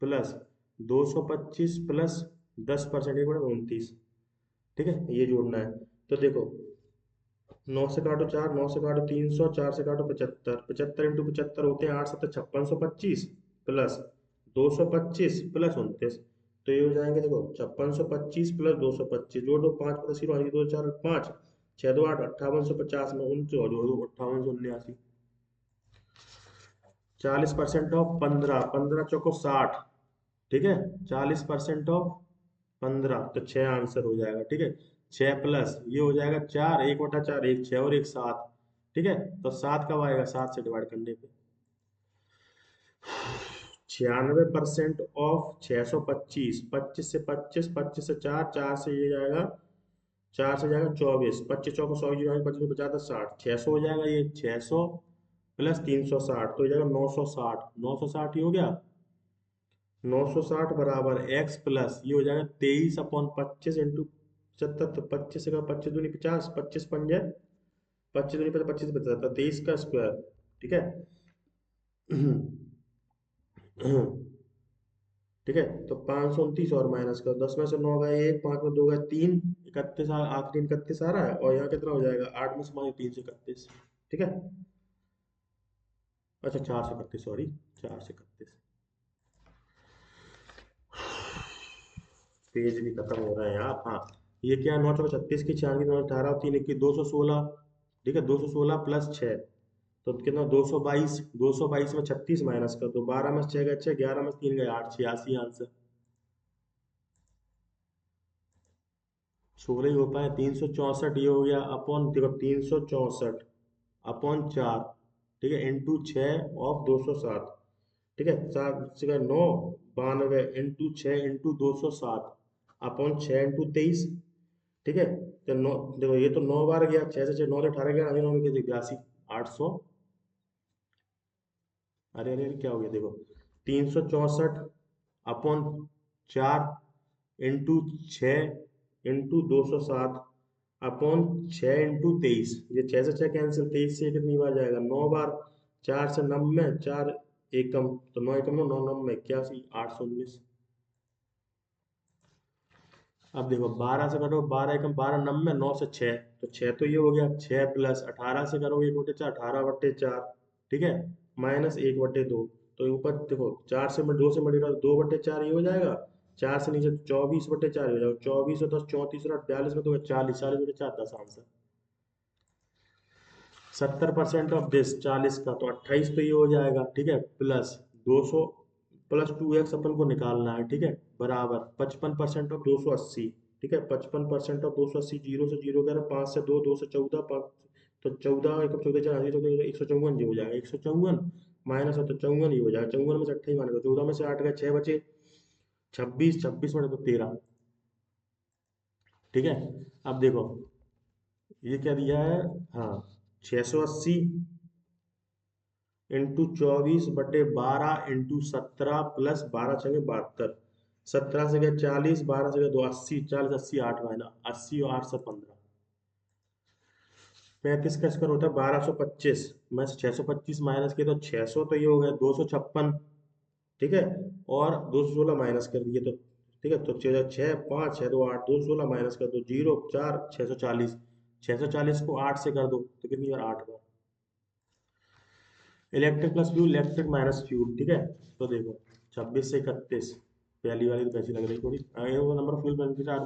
प्लस 225 प्लस 10%, 29। ठीक है, ये जोड़ना है। तो देखो 9 से काटो 4, 9 से काटो 300, 4 से काटो 75, 75 इंटू 75 होते हैं 8 7 5625 प्लस 225 प्लस 29, तो ये हो जाएंगे देखो 5625 प्लस 225, जोड़ दो 5 पता 0 दो 4 5, 6 2 8, 5850 में 29 और जोड़ दो 5879। 40% ऑफ 15, 15 चौको 60। ठीक है, 40% ऑफ 15, तो 6 आंसर हो जाएगा। ठीक है, 6 प्लस ये हो जाएगा 4, 1/4, एक 6 और एक 7। ठीक है, तो 7 कब आएगा, 7 से डिवाइड करने पे। 96% ऑफ 625, 25 से 25, 25 से 4, 4 से ये जाएगा, 4 से जाएगा 24, 25 चौको 100, 25 50 60, 600 हो जाएगा, ये 600 प्लस 360 तो हो जाएगा 960, 960 ही हो गया। 960 बराबर x प्लस ये हो जाएगा 23/25 इंटू 75, तो 25 से 25 दूनी 50, 25 पंजे 25 दूनी 50, 25 बचा था 23 का स्क्वायर। ठीक है। ठीक है, तो 529 और माइनस कर, 10 में से 9 गए 1, 5 में 2 गए 3, 31 आखिरी में 31 आ रहा है, और यहाँ कितना हो जाएगा 8 में से माइनस 3 से 31। ठीक है, अच्छा 4 से 31, सॉरी 4 से 31। पेज भी खत्म हो रहा है यार। हाँ, ये क्या है, 9 चौको 36 की 4 की 9 18 और 3 21 216। ठीक है, 216 प्लस 6, तो कितना 222, 222 में 36 माइनस कर दो, 12 में से 6 गए 6, 11 में से 3 गए 8, 86 आंसर। 16 ही हो पाए, 364 ये हो गया अपॉन, देखो 364 अपॉन 4, ठीक है, इंटू 6 ऑफ 207। ठीक है, 7 से 9, 92 इंटू 6 इंटू 207 अपॉन 6 इंटू 23। ठीक है, तो 9, देखो ये तो 9 बार गया, 6 से 6 9 से 18 गया, आगे 9 में कैसे 82, 800। अरे अरे अरे, क्या हो गया देखो, 364 upon 4 into 6 into 207 upon 6 into 23, ये 6 से 6 कैंसिल, 23 से कितनी बार जाएगा 9 बार, 4 से 90, 4 एकम, तो 9 एकम 9, 9 9 81, 819। अब देखो 12 से करो, 12 एकम 12 90, 9 से 6, तो 6 तो ये हो गया, 6 प्लस 18 से करो 1/4, 18/4। ठीक है, माइनस 1/2, तो ऊपर देखो 4 से 2 से मल्टीप्लाई 2/4 ये हो जाएगा, 4 से नीचे 24/4 हो जाएगा, 24 और 10 34 और 42 में तो 40, 40/4 10 आंसर। 70% ऑफ दिस 40 का, तो 28 तो ये हो जाएगा। ठीक है, प्लस 200 प्लस 2x अपन को निकालना है। ठीक है, बराबर 55% ऑफ 280। ठीक है, 55% ऑफ 280, जीरो से जीरो कह रहा, 5 से 2, 2 से 14, 5, तो 14 एक 14 4 14 154 जी हो जाएगा, 154 माइनस है तो 54 ही हो जाएगा, 54 में से 28 माइनस, 14 में से 8 गए 6 बचे, 26, 26 में तो 13। ठीक है, अब देखो ये क्या दिया है, हाँ 680 इंटू 24/12 इंटू 17 प्लस 12×6 = 72, 17 से गए 40, 12 से गए 2 80, 40 80 8 महीना 80 और 8 से 15, 35 का स्क्वायर होता है 1225 में से 625 माइनस किया तो 600, तो ये हो गया 256। ठीक है, और 216 माइनस कर दिए तो, ठीक है, तो 6 5 6 2 8, 216 माइनस कर दो 0 4, 640, 640 को 8 से कर दो तो कितनी बार 8 बार। Electric plus fuel, electric minus fuel. ठीक है, तो देखो 26 से 31, पहली वाली तो कैसी लग रही थोड़ी, आगे वो number fuel manufacture,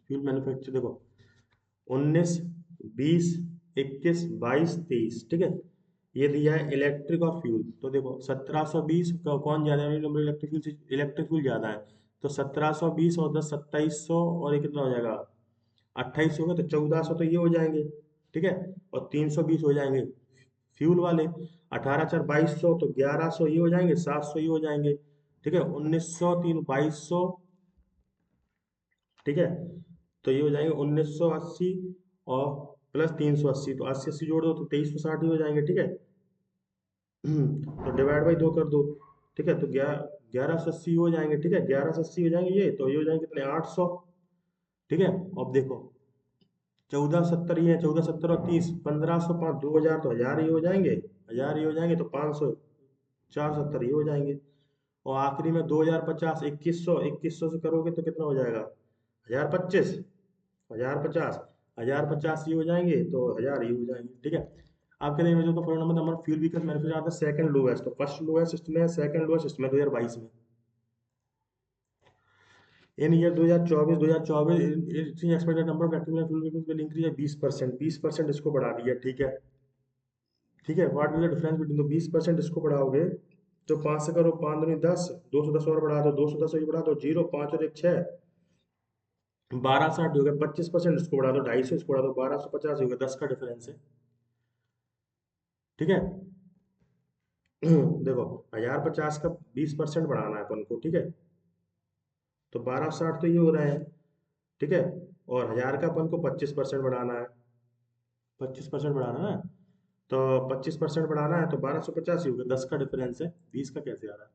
fuel manufacture देखो 19 20 21 22 23। ठीक है, ये दिया है इलेक्ट्रिक और फ्यूल, तो देखो 1720 का कौन ज्यादा है, नंबर इलेक्ट्रिक फ्यूल से इलेक्ट्रिक फ्यूल ज्यादा है, तो 1720 और 10 2700, और ये कितना हो जाएगा 28 होगा, तो 1400 तो ये हो जाएंगे। ठीक है, और 320 हो जाएंगे फ्यूल वाले। 18 4 2200 तो 1100 ये हो जाएंगे, 700 ये हो जाएंगे। ठीक है, 1900 3 2200। ठीक है, तो ये हो जाएंगे 1980 और प्लस 380, तो 80 80 जोड़ दो तो 2360 ही हो जाएंगे। ठीक है, तो डिवाइड बाई 2 कर दो। ठीक है, तो 1180 हो जाएंगे। ठीक है, 1180 हो जाएंगे, ये तो ये हो जाएंगे कितने, 800। ठीक है, अब देखो 1470 ये है, 1470 और 30, 1500 5 2000 तो 1000 ही हो जाएंगे। 1000 ही हो जाएंगे तो 500 470 ही हो जाएंगे। और आखिरी में 2050 2100, 2100 से करोगे तो कितना हो जाएगा, 1025, 1050, 1050 ये हो जाएंगे तो 1000 ही हो जाएंगे। ठीक है, आपके लिए जो तो four number number fuel vehicle manufacture आता है सेकंड लोएस्ट, तो फर्स्ट लोएस्ट इसमें, सेकंड लोएस्ट इसमें 2022 में। In year 2024 expected number of active fuel vehicles will increase 20%, 20% इसको बढ़ा दिया। ठीक है, ठीक है, what will the difference between, तो 20% इसको बढ़ाओगे तो 5 से करो, 5 दूनी 10, 210 और बढ़ा दो, 210 और बढ़ा दो, 0 5 और 1 6, 1260 हो गया। 25% इसको बढ़ा दो, 250 इसको बढ़ा दो, 1250 हो गया, 10 का डिफरेंस है। ठीक है, देखो 1050 का 20% बढ़ाना है अपन को। ठीक है, तो 1260 तो ये हो रहा है। ठीक है, और 1000 का अपन को 25% बढ़ाना है, 25% बढ़ाना है, तो 25% बढ़ाना है तो 1250 ही होगा, 10 का डिफरेंस है, 20 का कैसे आ रहा है।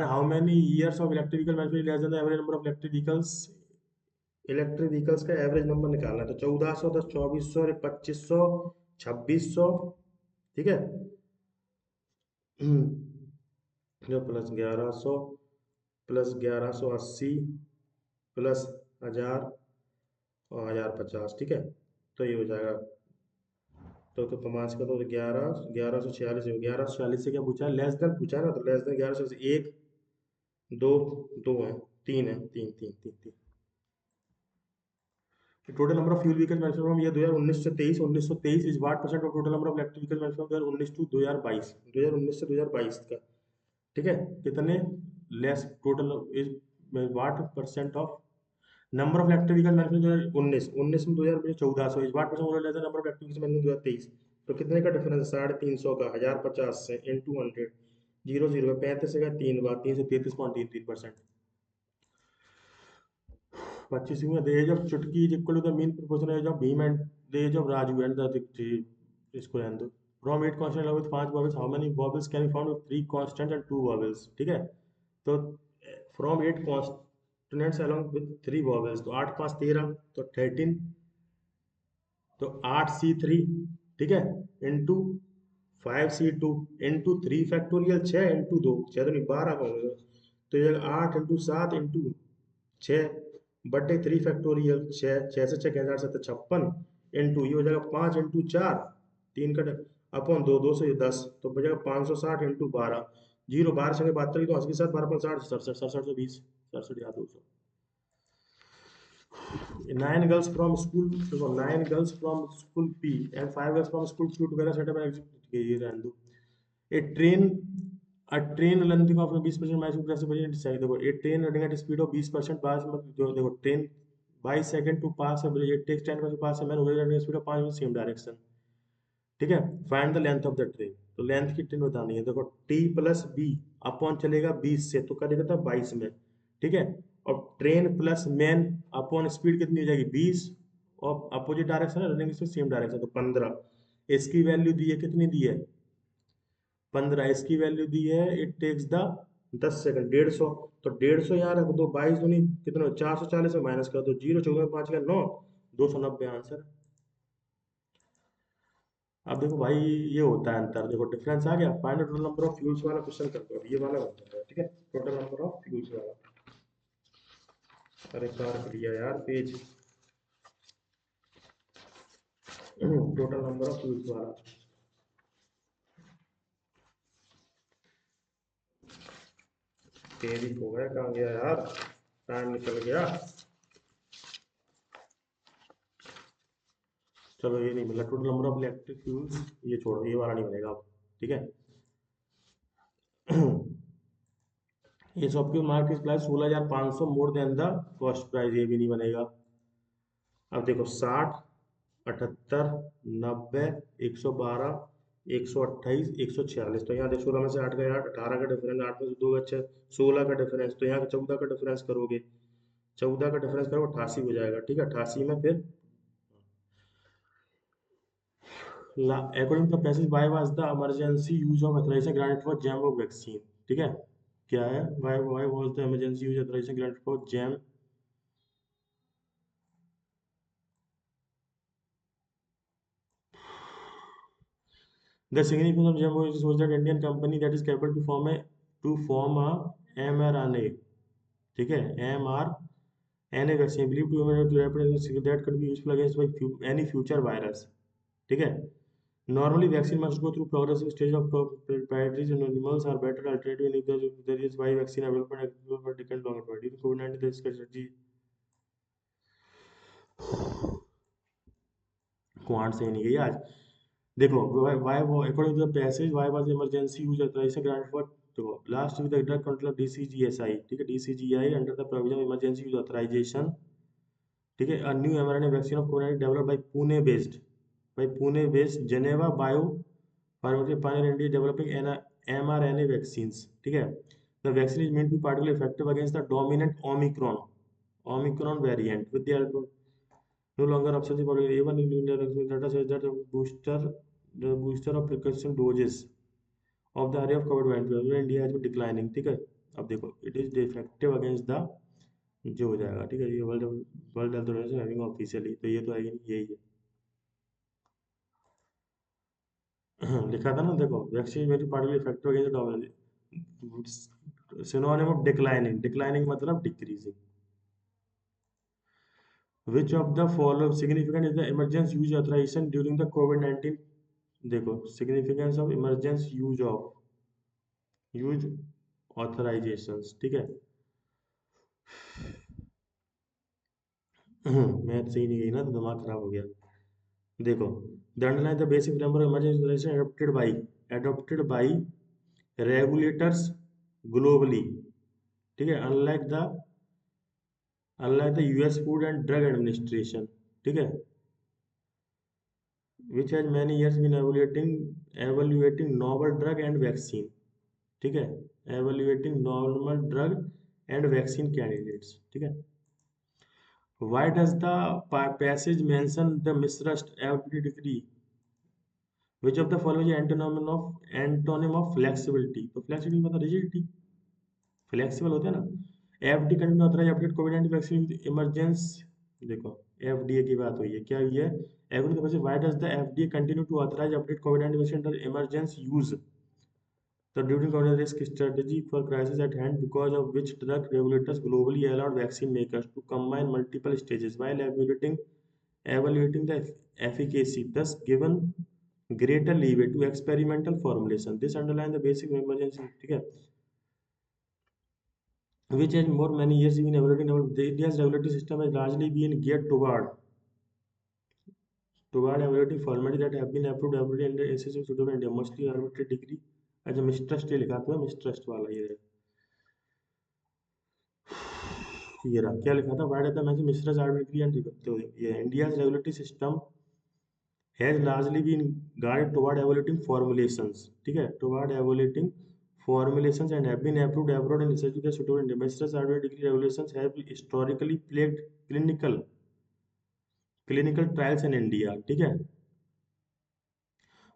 How many years of electric vehicle manufacturing less than the average number of electric vehicles का एवरेज नंबर निकालना है, तो 1400 10 2400 और 2500 2600। ठीक है, जो प्लस 1100 प्लस 1180 प्लस 1000 और 1050। ठीक है, तो ये हो जाएगा, तो 5 का तो 11 1146 हो, 1146 से क्या पूछा है, लेस देन पूछा है ना, तो लेस देन 1100 से एक दो, दो है, तीन है, तीन तीन तीन तीन। Total number of fuel vehicle manufactured ये 2019 से 23, 1923 is what percent of total number of electric vehicle manufactured 2019 to 2022, 2019 से 2022 का। ठीक है, कितने less total is what percent of number of electric vehicle manufactured 19 19 में 2000 1400 is what percent less number of electric vehicle manufactured 2023, तो कितने का डिफरेंस है, 350 का, 1050 से इनटू 100, 0 0 35 का 3 बार 3 से 33.33%। 25 में the age of Chutki is equal to the mean proportion age of Bheem and the age of Raju and the इसको रहने दो। From 8 constant with 5 vowels how many vowels can be found with 3 constant and 2 vowels. ठीक है, तो from 8 constants along with 3 vowels, तो 8 5 13, तो 13, तो 8C3। ठीक है, into 5C2 into 3 factorial 6 into 2, 6 तो नहीं 12 का होगा, तो ये 8 इंटू 7 इंटू 6 बटे 3 फैक्टोरियल 6, 6 से 6 हजार 7 56 इंटू ये हो जाएगा 5 इंटू 4 3 का अपॉन 2 2 से 10, तो बचेगा 560 इंटू 12, 0 12 संगे 72, तो 80 के साथ 12 60 67 67 सौ 20 67 या 200। 9 girls from school, देखो 9 girls from school P and 5 girls from school Q together set up an exit, ये रहने दो। A train, a train length of 20% minus plus percent, देखो a train running at speed of 20% pass जो देखो train 22 second to pass it takes 10 to pass a man who is running at speed of 5 in same direction। ठीक है, find the length of the train, तो लेंथ की ट्रेन बतानी है, देखो टी प्लस बी अपॉन चलेगा 20 से, तो करेगा था 22 में। ठीक है, और train plus man upon speed कितनी हो जाएगी 20, और अपोजिट डायरेक्शन है, रनिंग स्पीड सेम डायरेक्शन, तो 15। इसकी वैल्यू दी है, कितनी दी है 15, इसकी वैल्यू दी है इट टेक्स द 10 सेकंड 150, तो 150 यहाँ रख दो, 22 दूनी कितना 440 में माइनस कर दो, 0 14 5 का 9, 290 आंसर। अब देखो भाई ये होता है अंतर, देखो डिफरेंस आ गया। Find total number of fuels वाला क्वेश्चन करते हो, ये वाला बनता है। ठीक है, टोटल नंबर ऑफ फ्यूल्स वाला, अरे कार क्रिया यार page, total number of fuels वाला। पेज ही खो गया, कहाँ गया यार, टाइम निकल गया। चलो ये नहीं मिला, total number of electric fuels, ये छोड़ो, ये वाला नहीं बनेगा अब। ठीक है, ये सब की market price 16,500 more than the cost price, ये भी नहीं बनेगा। अब देखो 60 78, 90, 112, 128, 146। तो यहाँ देखो 16 में से 8 गए 8, 18 का डिफरेंस, 8 में से 2 गए 6, 16 का डिफरेंस। तो यहाँ 14 का डिफरेंस करोगे, 14 का डिफरेंस करो 88 हो जाएगा। ठीक है, 88 में फिर according to the passage, why was the emergency use of authorization granted for jam vaccine? ठीक है, क्या है, why was the emergency use authorization granted for jam? The significance of jam vaccine was that Indian company that is capable to form a mRNA, ठीक है, mRNA vaccine believed to be rapid that could be useful against any future virus, ठीक है। Normally, vaccine must go through progressive stage of preparatories and animals are better alternative if there is why vaccine available for different longer period. Due to COVID-19, the strategy quant से नहीं गई आज। देखो why according to the passage why was emergency use authorization granted for, देखो last with the drug control DCGSI, ठीक है, DCGI under the provision of emergency use authorization, ठीक है, a new mRNA vaccine of COVID-19 developed by Pune based Geneva Bio Pharmaceutical Pioneer India developing an mRNA vaccines, ठीक है। The vaccine is meant to be particularly effective against the dominant Omicron variant with the help of no longer obsessive or even in data says that the booster of precaution doses of the area of COVID-19 in India has been declining, ठीक है। अब देखो it is effective against the, जो हो जाएगा, ठीक है, ये वर्ल्ड हेल्थ ऑर्गेनाइजेशन ऑफिशियली, तो ये तो है ही नहीं, यही है। लिखा था ना, देखो vaccine very particular factor against dominance, synonym of declining, declining मतलब decreasing. Which of the follow significant is the emergency use authorisation during the Covid 19, देखो significance of emergency use authorisations, ठीक है। मैथ सही नहीं गई ना तो दिमाग खराब हो गया। देखो the underline the basic framework of emergency authorisation adopted by regulators globally, ठीक है, unlike the US Food and Drug Administration, ठीक है, which has many years been evaluating novel drug and vaccine, ठीक है, evaluating normal drug and vaccine candidates, ठीक है। why does the passage mention the mistrust every degree, which of the following is antonym of flexibility? तो flexibility मतलब rigidity, फ्लेक्सिबल होते हैं ना। FD continue authorise update COVID 19 vaccine emergency, देखो एफडीए की बात हुई है, क्या हुई है, agree the why does the FDA continue to authorise update COVID 19 vaccine under emergency use, the during COVID risk strategy for crisis at hand, because of which drug regulators globally allowed vaccine makers to combine multiple stages while evaluating the efficacy, thus given greater leeway to experimental formulation. This underlines the basic emergency, ठीक है, which has more many years been evaluating. The India's regulatory system has largely been geared toward evaluating formalities that have been approved every under SSO suitable India, mostly arbitrary degree as a mistrust लिखा था, mistrust वाला ये रहा क्या लिखा था, why did the mention mistrust arbitrary and, तो ये India's regulatory system has largely been guided toward evaluating formulations, ठीक है, toward evaluating formulations and have been approved abroad and research with suitable India. Mistrust arbitrary degree regulations have historically plagued clinical trials in India, ठीक है,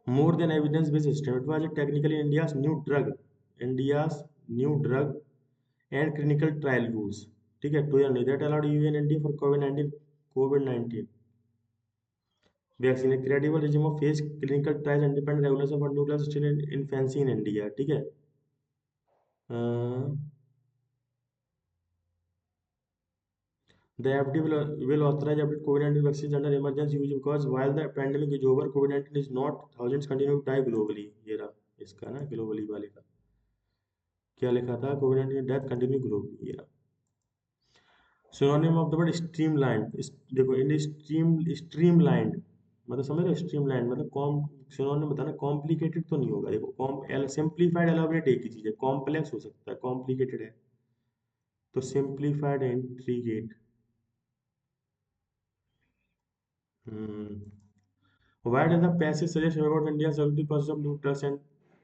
more than evidence based system. It was technically India's new drug and clinical trial rules, ठीक है, to that allowed EU and India for COVID-19 vaccine. A credible regime of phase clinical trials and independent regulation for new drugs still in infancy in India, ठीक है। The FDA will authorize update COVID-19 vaccines under emergency use because while the pandemic is over, COVID-19 is not. Thousands continue to die globally. ये रहा इसका ना ग्लोबली वाले का क्या लिखा था, कोविड 19 डेथ कंटिन्यू ग्लोबली, ये रहा। Synonym of the word streamlined, देखो इन स्ट्रीमलाइंड मतलब समझ रहे हो, स्ट्रीमलाइंड मतलब कॉम, सिनोनिम बताना कॉम्प्लिकेटेड तो नहीं होगा, देखो सिंप्लीफाइड एलाबोरेट एक ही चीज है, कॉम्प्लेक्स हो सकता है, कॉम्प्लिकेटेड है तो simplified integrate, Why does the passage suggest about India's 70% of neutrals and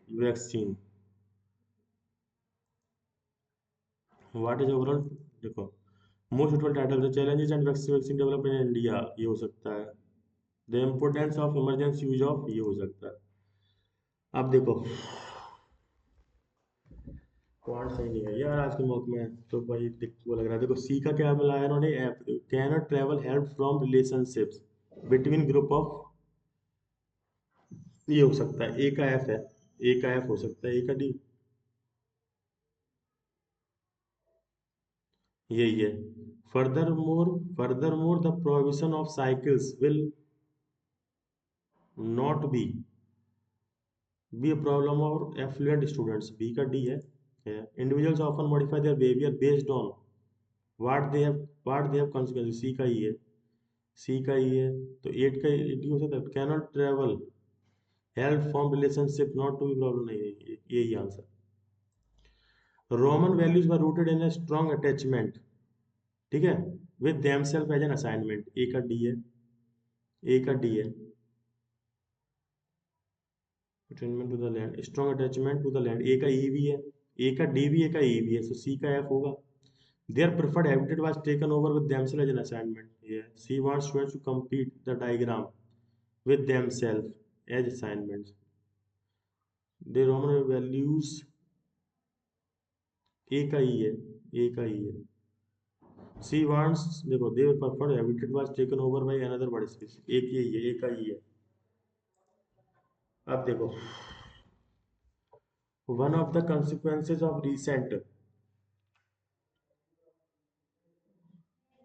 vaccine? What is overall? देखो most suitable title the challenges and vaccine development in India, ये हो सकता है। The importance of emergency use of, ये हो सकता है। अब देखो पॉइंट सही नहीं है यार आज के मौके में, तो भाई वो लग रहा है। देखो सी का क्या मिला है इन्होंने, app can not travel help from relationships between group of, ये हो सकता है। ए का एफ है, ए का एफ हो सकता है, ए का डी, यही है। Further more the provision of cycles will not be a problem और एफ्लुएंट स्टूडेंट्स, बी का डी है। Individuals often modify their behaviour based on what they have consequences, C का ही है, सी का ही है। तो एट का डी हो सकता है, can not travel help from relationship not to be problem, नहीं है, यही answer. Roman values were rooted in a strong attachment, ठीक है, with themselves as an assignment, A का डी है, ए का डी है। Attachment to the land, strong attachment to the land, A का ई भी है, ए का डी भी, ए का ई भी है, so सी का एफ होगा। Their preferred habitat was taken over with themselves as an assignment. Yeah. She wants students to complete the diagram with themselves as assignments. The Roman values, A का ही है, A का ही है। She wants, देखो their preferred habitat was taken over by another bird species. एक यही है, A का ही है। अब देखो one of the consequences of recent,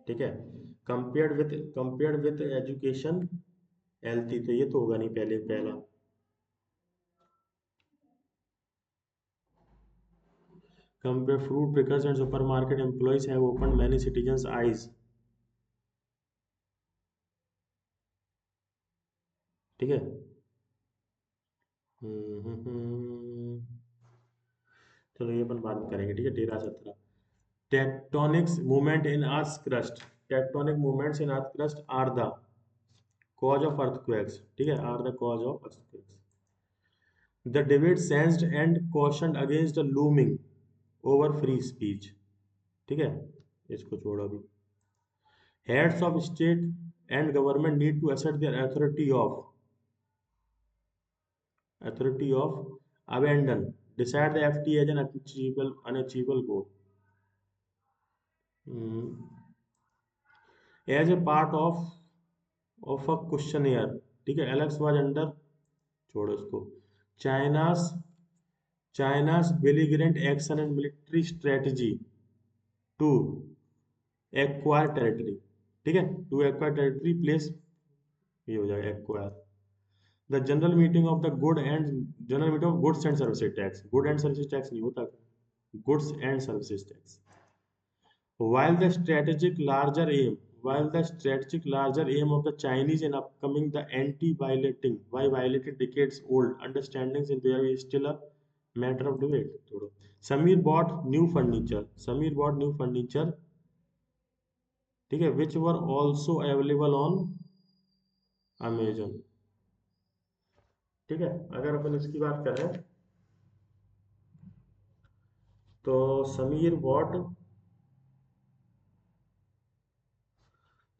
ठीक है, compared with education healthy, तो ये तो होगा नहीं पहले पहला। Compare fruit pickers and supermarket employees have opened many citizens' eyes, ठीक है। चलो ये अपन बाद में करेंगे, ठीक है। 13-17, tectonics movement in earth crust, tectonic movements in earth crust are the cause of earthquakes, ठीक है, are the cause of earthquakes. The debate sensed and cautioned against the looming over free speech, ठीक है, इसको छोड़ो अभी। Heads of state and government need to assert their authority of abandon, decide the FT as an unachievable goal. As a part of a questionnaire, ठीक है, एलेक्स वाज अंडर, छोड़ो इसको। China's China's belligerent action and military strategy to acquire territory, ठीक है, टू एक्वायर टेरिटरी प्लेस, ये हो जाएगा acquire. The general meeting of goods and services tax, good and services tax नहीं होता, goods and services tax. While the strategic larger aim, while the strategic larger aim of the Chinese in upcoming the anti-violating, by violating decades-old understandings in there is still a matter of debate. Samir bought new furniture. Samir bought new furniture, ठीक है, which were also available on Amazon, ठीक है। अगर अपन इसकी बात करें तो समीर बॉट,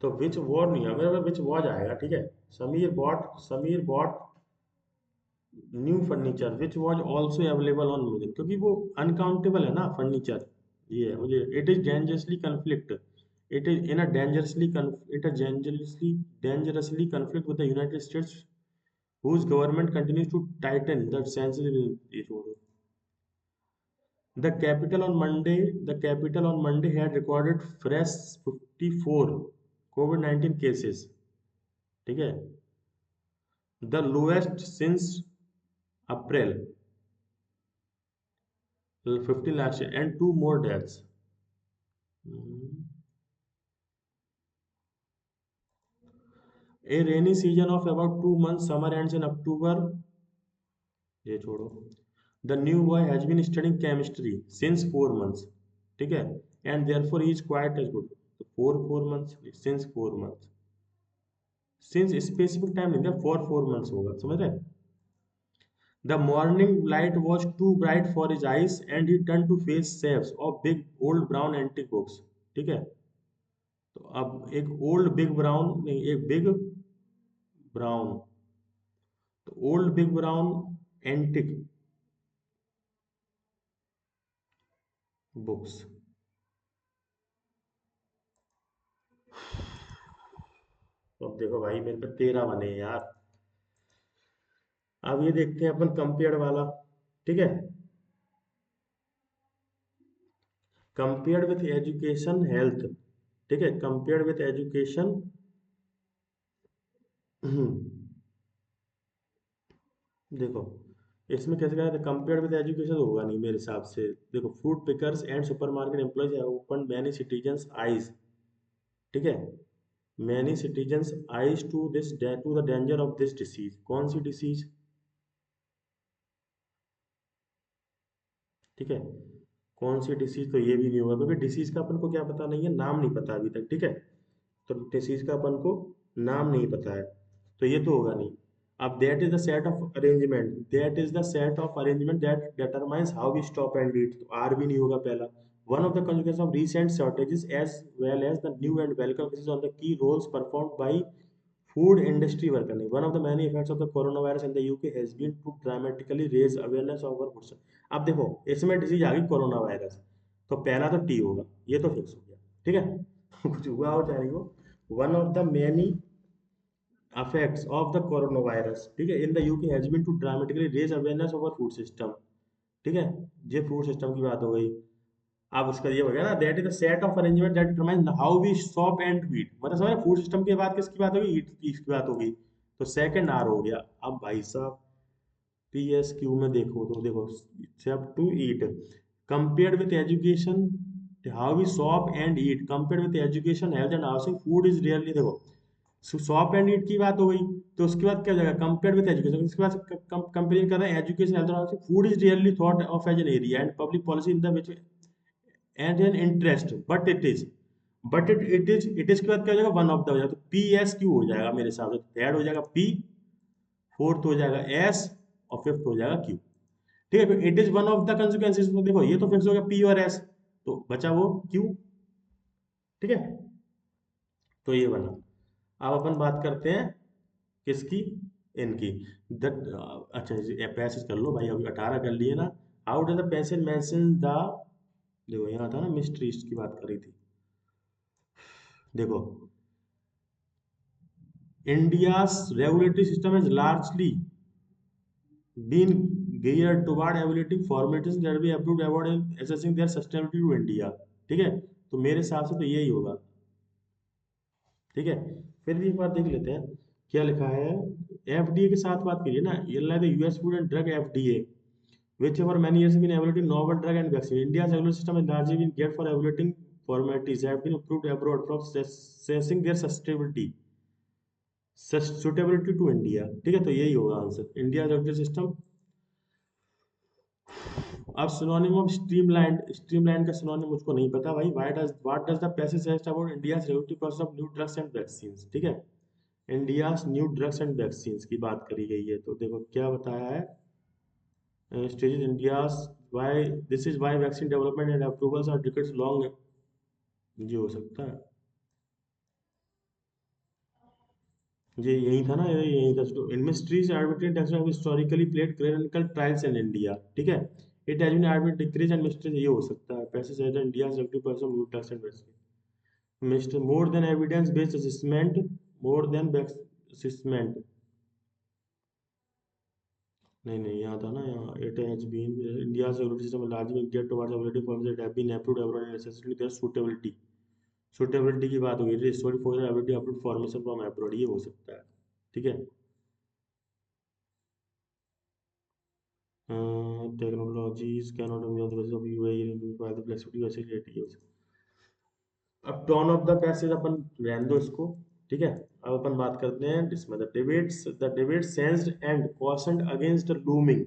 तो विच वॉर नहीं है, अगर विच वॉज आएगा, ठीक है। Sameer bought new furniture which was also available on music, क्योंकि वो अनकाउंटेबल है ना फर्नीचर, ये है मुझे। It is dangerously conflict, it is in a dangerously conflict with the United States whose government continues to tighten the sensitive. The capital on Monday had recorded fresh 54 COVID-19 cases, ठीक है, the lowest since April 15 last year, and two more deaths. A rainy season of about 2 months, summer ends in October. ये छोड़ो। The new boy has been studying chemistry since 4 months, ठीक है, and therefore he is quite as good. 4 months since 4 months. Since specific time नहीं दिया, फॉर 4 मंथ्स होगा, समझ रहे? The morning light was too bright for his eyes and he turn to face shelves of big old brown antique books. ठीक है, तो अब एक ओल्ड बिग ब्राउन नहीं, एक बिग ब्राउन, तो old big brown antique books. तो अब देखो भाई, मेरे पे 13 बने हैं यार। अब ये देखते हैं अपन कंपेयर वाला। ठीक है, कंपेयर्ड विथ एजुकेशन हेल्थ। ठीक है, कंपेयर्ड विथ एजुकेशन। देखो, इसमें कैसे कहा था, कंपेयर्ड विद एजुकेशन होगा नहीं मेरे हिसाब से। देखो, food pickers and supermarket employees have open many citizens eyes. ठीक है, many citizens eyes to this, to the danger of this disease. कौन सी डिसीज? ठीक है, कौन सी डिसीज, तो ये भी नहीं होगा क्योंकि डिसीज का अपन को क्या पता नहीं है, नाम नहीं पता अभी तक। ठीक है, तो डिसीज का अपन को नाम नहीं पता है, तो ये तो होगा नहीं। अब that is the set of arrangement, that is the set of arrangement that determines how we stop and eat, तो आर भी नहीं होगा पहला। One of the consequences of recent shortages as well as the new and welcome emphasis on the key roles performed by food industry worker नहीं। One of the many effects of the coronavirus in the UK has been to dramatically raise awareness of our food। अब देखो, इसमें डिसीज आ गई कोरोना वायरस, तो पहला तो टी होगा, ये तो फिक्स हो गया। ठीक है कुछ हुआ हो चाहे नहीं हो, one of the many effects of the coronavirus, ठीक है, in the UK has been to dramatically raise awareness of our food system। ठीक है, ये फूड सिस्टम की बात हो गई। अब उसका ये हो गया ना, that is the set of arrangement that determine how we shop and eat, मतलब समझ, फूड सिस्टम के बाद किसकी बात होगी, ईट की बात होगी। तो सेकंड आर हो गया। अब भाई साहब, पी एस क्यू में देखो तो देखो, step to eat, compared with education, how we shop and eat, compared with education health and housing, food is rarely, देखो शॉप एंड ईट की बात हो गई, तो उसके बाद क्या हो जाएगा, कंपेयर्ड विथ एजुकेशन, उसके बाद कंपेयर कर रहे हैं education health and housing, food is rarely thought of as an area and public policy in the which and an interest, but it is, it is के बाद क्या हो जाएगा, वन ऑफ द हो जाएगा, तो पी एस क्यू हो जाएगा मेरे हिसाब से। थर्ड हो जाएगा पी, फोर्थ हो जाएगा एस, और फिफ्थ हो जाएगा क्यू। ठीक है, it is one of the consequences, तो देखो ये तो फिक्स हो गया पी और एस, तो बचा वो क्यू। ठीक है, तो ये बना। अब अपन बात करते हैं किसकी, इनकी, द, अच्छा पैसेज कर लो भाई, अभी 18 कर लिए ना। How does the passage mention the, देखो यहाँ था ना मिस्ट्रीज की बात करी थी। देखो, India's regulatory system is largely been geared toward evaluating formalities that be approved award and assessing their sustainability to India। ठीक है, तो मेरे हिसाब से तो यही होगा। ठीक है, फिर भी एक बार देख लेते हैं क्या लिखा है। एफडीए के साथ बात करिए ना, ये like the US Food and drug FDA which for many years have been evaluating novel drug and vaccine। India's regulatory system has largely been geared for evaluating formalities that have been approved abroad from assessing their suitability to India। ठीक है, तो यही होगा आंसर, इंडिया रेगुलेटरी सिस्टम। अब सिनोनिम ऑफ स्ट्रीमलाइन, स्ट्रीमलाइन का सिनोनिम मुझको नहीं पता भाई। What does the passage suggest about India's regulatory process of new drugs and vaccines. ठीक है, India's new drugs and vaccines की बात करी गई है, तो देखो क्या बताया है, stages India's, why this is why vaccine development and approvals are decades long. ये हो सकता है, ये यही था ना, ये यही था। Industries arbitrary tax have historically played clinical trials in India. ठीक है, it has been arbitrary decrees and mysteries, ये हो सकता है। पैसेज है India's regulatory process of new drugs and vaccine, mister more than evidence based assessment, more than assessment, नहीं नहीं, यहाँ था ना, यहाँ it has been India's regulatory system largely gate towards ability forms that have been approved abroad and necessary there suitability, suitability की बात हुई थी, story for ability approved formation from abroad, ये हो सकता है। ठीक है, technologies cannot be on the basis of UAE by the flexibility facility. अब टोन ऑफ द पैसेज अपन रहने दो इसको। ठीक है, अब अपन बात करते हैं इसमें, the debate sensed and cautioned against looming.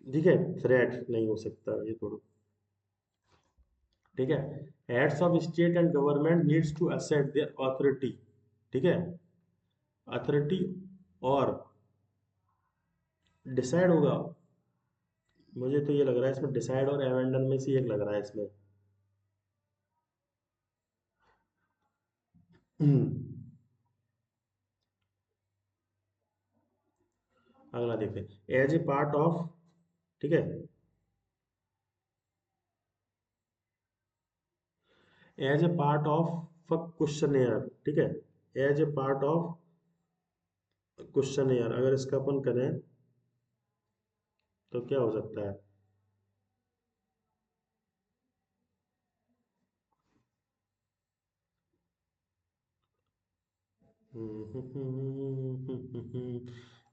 ठीक है, थ्रेट नहीं हो सकता ये थोड़ा। ठीक है, heads of state and government needs to asset their authority। ठीक है, अथॉरिटी और डिसाइड होगा। मुझे तो ये लग रहा है इसमें डिसाइड और एवेंडन में से एक लग रहा है इसमें। अगला देखते हैं, एज ए पार्ट ऑफ, ठीक है, as a part of a questionnaire, ठीक है, as a part of questionnaire अगर इसका अपन करें तो क्या हो सकता है?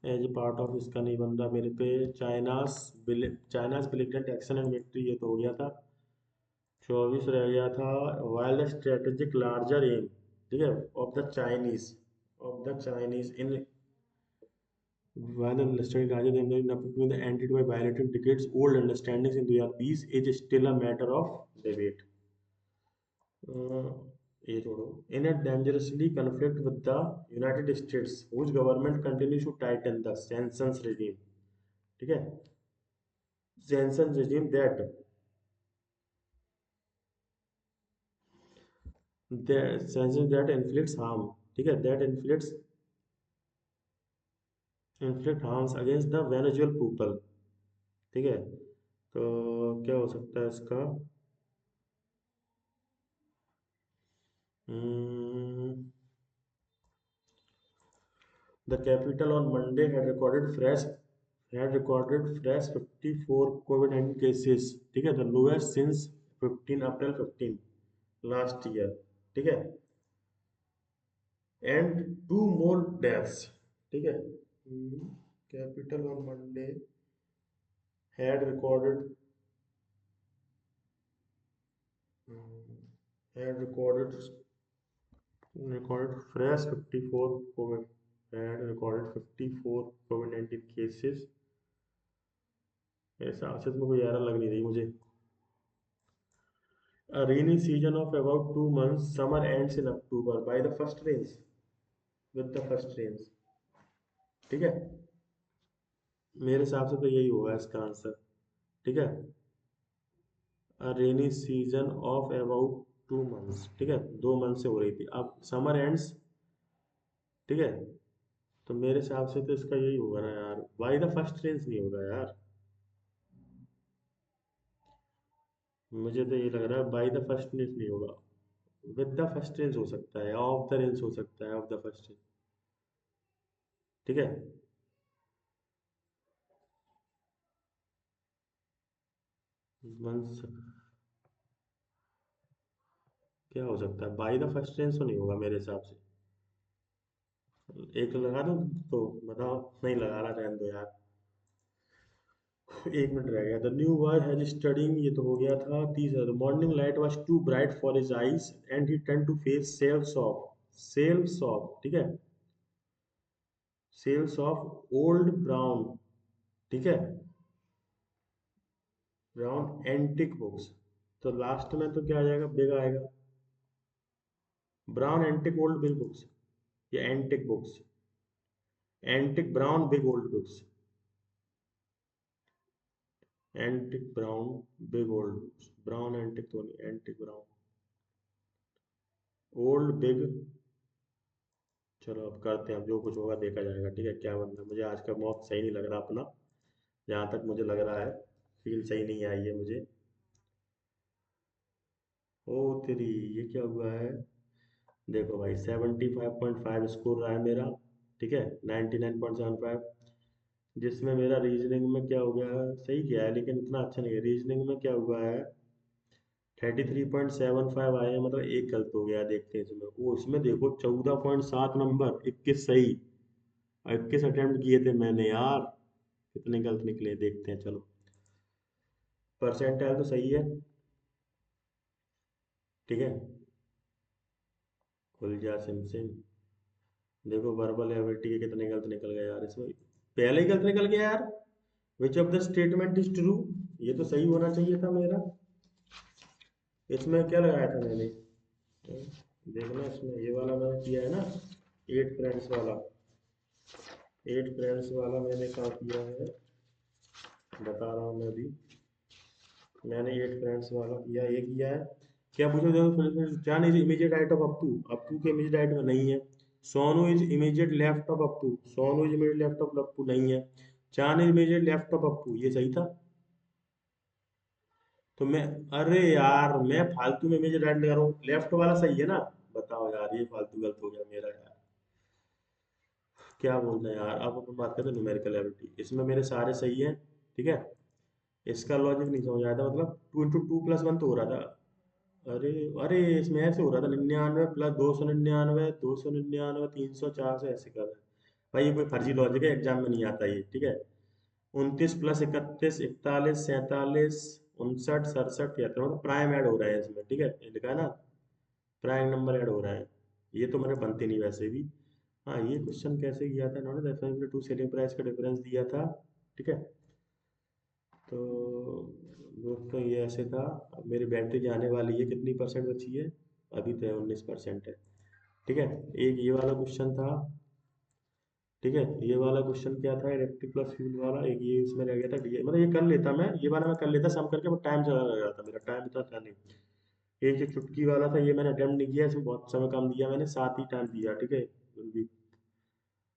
एज ए पार्ट ऑफ, इसका नहीं बन रहा मेरे पे। China's belligerent action and victory, ये तो हो गया था। 24 रह गया था, while the strategic larger aim, ठीक है, of the Chinese in, while the strategic larger than the entity by violating decades old understandings in their peace is still a matter of debate. ये छोड़ो, in a dangerously conflict with the United States whose government continues to tighten the sanctions regime, ठीक है, sanctions regime that sanctions that inflicts harm, ठीक है, that inflict harms against the Venezuelan people, ठीक है। तो क्या हो सकता है इसका? Hmm, the capital on Monday had recorded fresh 54 COVID-19 cases, ठीक है, the lowest since 15 April 15 last year, ठीक है, and two more deaths, ठीक है। Capital on Monday had recorded had recorded fresh 54 COVID had recorded 54 COVID-19 cases। ऐसा से तो कोई एरर लग नहीं रही मुझे। A rainy season of about 2 months, summer ends in October by the first rains, with the first rains, ठीक है, मेरे हिसाब से तो यही होगा इसका आंसर, ठीक है। A rainy season of about 2 months, ठीक है, 2 मंथ से हो रही थी, अब समर एंड्स, ठीक है, तो मेरे हिसाब से तो इसका यही होगा ना यार, बाय द फर्स्ट रेंज नहीं होगा यार, मुझे तो ये लग रहा है बाय द फर्स्ट रेंज नहीं होगा, विद द फर्स्ट रेंज हो सकता है, ऑफ द रेंज हो सकता है, ऑफ द फर्स्ट रेंज, ठीक है। मंथ, क्या हो सकता है, बाय द फर्स्ट रेंज तो नहीं होगा मेरे हिसाब से। एक लगा दो तो बताओ, नहीं लगा रहा, रहने दो यार। 1 मिनट रह गया। The new boy has studying, ये तो हो गया था। तीसरा, the morning light was too bright for his eyes and he turn to face shelves of, ठीक है, सेल्स ऑफ ओल्ड ब्राउन, ठीक है, ब्राउन एंटिक बुक्स। तो लास्ट में तो क्या आ जाएगा, बिग आएगा, brown antique old big books, या antique books, antique brown big old books, antique brown big old books, brown antique तो नहीं, एंटिक ब्राउन ओल्ड बिग। चलो अब करते हैं, अब जो कुछ होगा देखा जाएगा, ठीक है, क्या बनना है। मुझे आज का मॉक सही नहीं लग रहा अपना, जहाँ तक मुझे लग रहा है, फील सही नहीं आई है मुझे। ओ तेरी, ये क्या हुआ है? देखो भाई, 75.5 स्कोर रहा है मेरा, ठीक है, 99.75, जिसमें मेरा रीजनिंग में क्या हो गया है, सही किया है लेकिन इतना अच्छा नहीं है। रीजनिंग में क्या हुआ है, 33.75 आए हैं, मतलब एक गलत हो गया, देखते हैं इसमें। वो इसमें देखो 14.7 नंबर, 21 सही, और 21 अटेम्प्ट किए थे मैंने यार, कितने गलत निकले देखते हैं, चलो। परसेंटाइल तो सही है, ठीक है, खुल जा सिम सिम। देखो वर्बल एबिलिटी के कितने गलत निकल गए यार इसमें, पहले ही गलत निकल गया यार। विच of the statement is true, ये तो सही होना चाहिए था मेरा। इसमें क्या लगाया था मैंने, देखना, इसमें ये वाला मैंने किया है ना, एट फ्रेंड्स वाला, एट फ्रेंड्स वाला मैंने क्या किया है, बता रहा हूँ मैं अभी। मैंने एट फ्रेंड्स वाला किया, ये किया है। क्या पूछो, देखो जान is immediate right of Appu, Appu के इमीडिएट राइट में नहीं है। Sonu is immediate left of Appu, Sonu is immediate left of Appu नहीं है। चांद is immediate left of Appu, ये सही था। तो मैं, अरे यार मैं फालतू में इमीडिएट राइट लगा रहा हूँ, लेफ्ट वाला सही है ना। बताओ यार, ये फालतू गलत हो गया मेरा यार। क्या बोलना है यार, अब अपन बात करते हैं न्यूमेरिकल एबिलिटी, इसमें मेरे सारे सही हैं। ठीक है, इसका लॉजिक नहीं समझ आया था, मतलब 2 × 2 + 1 तो हो रहा था। अरे, अरे इसमें ऐसे हो रहा था, 99 + 299, 299, 300, 400 ऐसे कर रहा है। भाई ये कोई फर्जी लॉजिक है, एग्जाम में नहीं आता ये। ठीक है, 29 + 31, 41, 47, 59, 67, 73, मतलब प्राइम ऐड हो रहा है इसमें। ठीक है, ये लिखा है ना, प्राइम नंबर ऐड हो रहा है। ये तो मेरे बनते नहीं वैसे भी। हाँ, ये क्वेश्चन कैसे किया था इन्होंने, डेफिनेटली टू सेलिंग प्राइस का डिफरेंस दिया था। ठीक है, तो दोस्तों ये ऐसे था। अब मेरी बैटरी जाने वाली है, कितनी परसेंट बची है, अभी तो 19% है। ठीक है, एक ये वाला क्वेश्चन था। ठीक है, ये वाला क्वेश्चन क्या था, इलेक्ट्रिक प्लस फ्यूल वाला, एक ये इसमें रह गया था मतलब ये कर लेता मैं, ये वाला मैं कर लेता सम करके, बट टाइम ज़्यादा लग रहा था, मेरा टाइम इतना था नहीं। एक जो चुटकी वाला था, ये मैंने अटेम्प्ट नहीं किया, इसमें बहुत समय कम दिया मैंने, 7 ही टाइम दिया। ठीक है,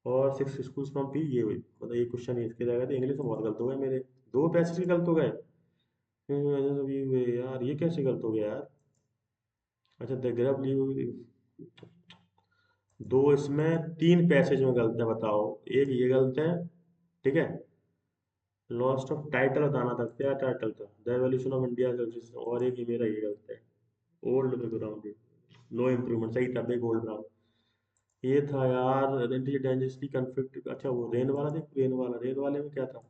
और 6 स्कूल फ्रॉम पी, ये हुई मतलब ये क्वेश्चन इसके जगह थे, इंग्लिश में बहुत गलत हो गए मेरे, दो पैसेज के गलत हो गए। यार ये कैसे गलत हो गया यार। अच्छा, द ग्रब दो, इसमें 3 पैसेज में गलत है, बताओ। एक ये गलत है। ठीक है, लॉस्ट ऑफ टाइटल बताना था, क्या टाइटल था, द एवोल्यूशन ऑफ इंडिया, और एक ये मेरा ये गलत है, ओल्ड बैकग्राउंड, नो इम्प्रूवमेंट सही था, बिग ओल्ड ब्राउन। ये था यार, डेंजरसली कन्फ्लिक्ट, अच्छा वो रेन वाला देख, रेन वाले में क्या था,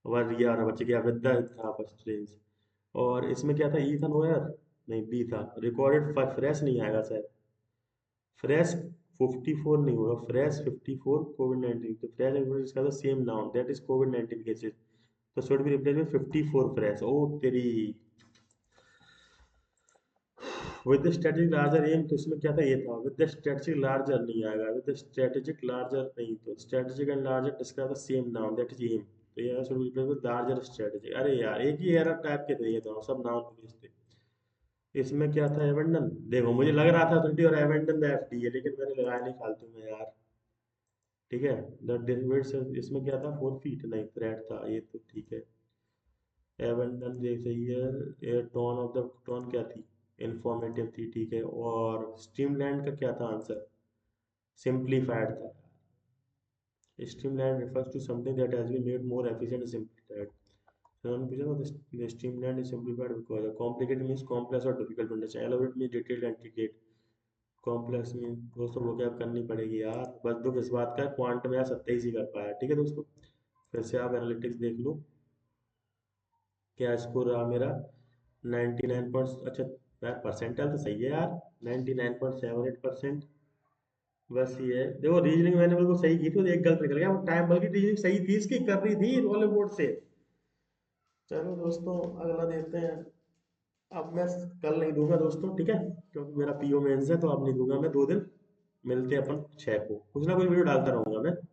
वर यार बच गया, विद था फर्स्ट रेंज। और इसमें क्या था, ई था नो यार, नहीं बी था, रिकॉर्डेड फ्रेश नहीं आएगा शायद, फ्रेश 54 नहीं होगा, फ्रेश 54 कोविड 19, तो फ्रेश इसका तो same noun that is Covid 19 cases, तो should be replace with 54 fresh, ओ तेरी। With the strategic larger aim, तो इसमें क्या था, ये था विद द स्ट्रेटेजिक लार्जर नहीं आएगा, विद द स्ट्रेटेजिक लार्जर नहीं, तो strategic and larger describe the same noun that is aim, तो ये should be replace with larger strategic. अरे यार, एक ही एरर टाइप के थे ये दोनों, सब नाउन इंग्लिश थे। इसमें क्या था, एवेंडन, देखो मुझे लग रहा था 30 और एवेंडन द एफडी है, लेकिन मैंने लगाया नहीं फालतू में यार। ठीक है, द डेविड से इसमें क्या था, 4 फीट नहीं, थ्रेड था ये, तो ठीक है। एवेंडन जैसे ही है, टोन ऑफ द टोन क्या थी, इंफॉर्मेटिव थी। ठीक है, और स्ट्रीमलैंड का क्या था आंसर, सिंप्लीफाइड था। Streamlined refers to something that has been made more efficient and simplified. तो उन्होंने पूछा था, the streamlined is simplified because complicated means complex और difficult to understand, elaborate means detailed and intricate, complex means दोस्तों वो क्या करनी पड़ेगी यार, बस दुख इस बात का, क्वांटम में यार 27 ही कर पाया। ठीक है दोस्तों, फिर से आप एनालिटिक्स देख लो, क्या स्कोर रहा मेरा, 99 पॉइंट, अच्छा यार परसेंटाइल तो सही है यार, 99.78%। बस ये है, देखो रीजनिंग मैंने बिल्कुल सही की थी, तो एक गलत निकल गया, टाइम बल्कि रीजनिंग सही थी इसकी, कर रही थी रोल बोर्ड से। चलो दोस्तों, अगला देखते हैं। अब मैं कल नहीं दूंगा दोस्तों, ठीक है, क्योंकि मेरा पीओ मेंस है, तो अब नहीं दूंगा मैं 2 दिन। मिलते हैं अपन 6 को, कुछ ना कुछ वीडियो डालता रहूंगा मैं।